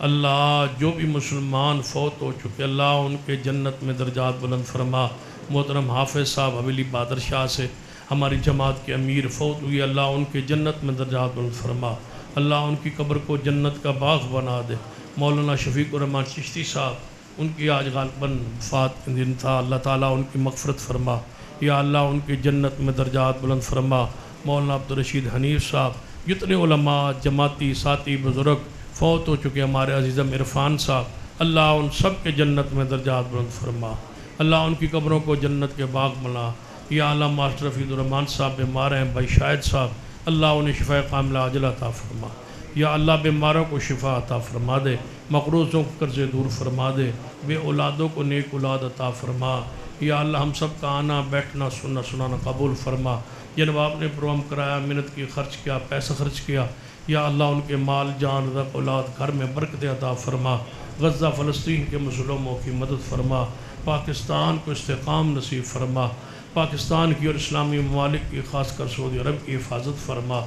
اللہ جو بھی مسلمان فوت ہو چکے اللہ ان کے جنت میں درجات بلند فرما. محترم حافظ صاحب حویلی بہادر شاہ سے ہماری جماعت کے امیر فوت ہوئی, اللہ ان کے جنت میں درجات بلند فرما. اللہ ان کی قبر کو جنت کا باغ بنا دے. مولانا شفیق الرحمان چشتی صاحب ان کی آج غالباً وفات کا دن تھا, اللہ تعالیٰ ان کی مغفرت فرما. یا اللہ ان کی جنت میں درجات بلند فرما. مولانا عبدالرشید حنیف صاحب, جتنے علماء, جماعتی, ساتھی, بزرگ فوت ہو چکے, ہمارے عزیزم عرفان صاحب, اللہ ان سب کے جنت میں درجات بلند فرما. اللہ ان کی قبروں کو جنت کے باغ بنا. یا اللہ ماسٹر حفیظ الرحمان صاحب بیمار ہیں, بھائی شاہد صاحب, اللہ انہیں شفا کاملہ عاجلہ عطا فرما، یا اللہ بیماروں کو شفا عطا فرما دے، مقروضوں کو قرض دور فرما دے، بے اولادوں کو نیک اولاد عطا فرما، یا اللہ ہم سب کا آنا بیٹھنا سننا سنانا قبول فرما، جن باپ نے پروگرام کرایا، محنت کی، خرچ کیا، پیسہ خرچ کیا، یا اللہ ان کے مال جان رزق اولاد گھر میں برکت عطا فرما، غزہ فلسطین کے مظلوموں کی مدد فرما، پاکستان کو استحکام نصیب فرما، پاکستان کی اور اسلامی ممالک کی خاص کر سعودی عرب کی حفاظت فرما،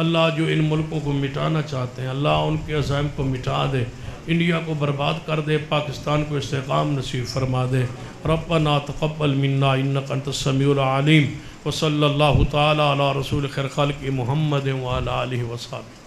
اللہ جو ان ملکوں کو مٹانا چاہتے ہیں اللہ ان کے عزائم کو مٹا دے، انڈیا کو برباد کر دے، پاکستان کو استحکام نصیب فرما دے۔ ربنا تقبل منا انک انت السمیع العلیم، وصلی اللہ تعالی علی رسول خیر خلق محمد وعلی آلہ وصحبہ۔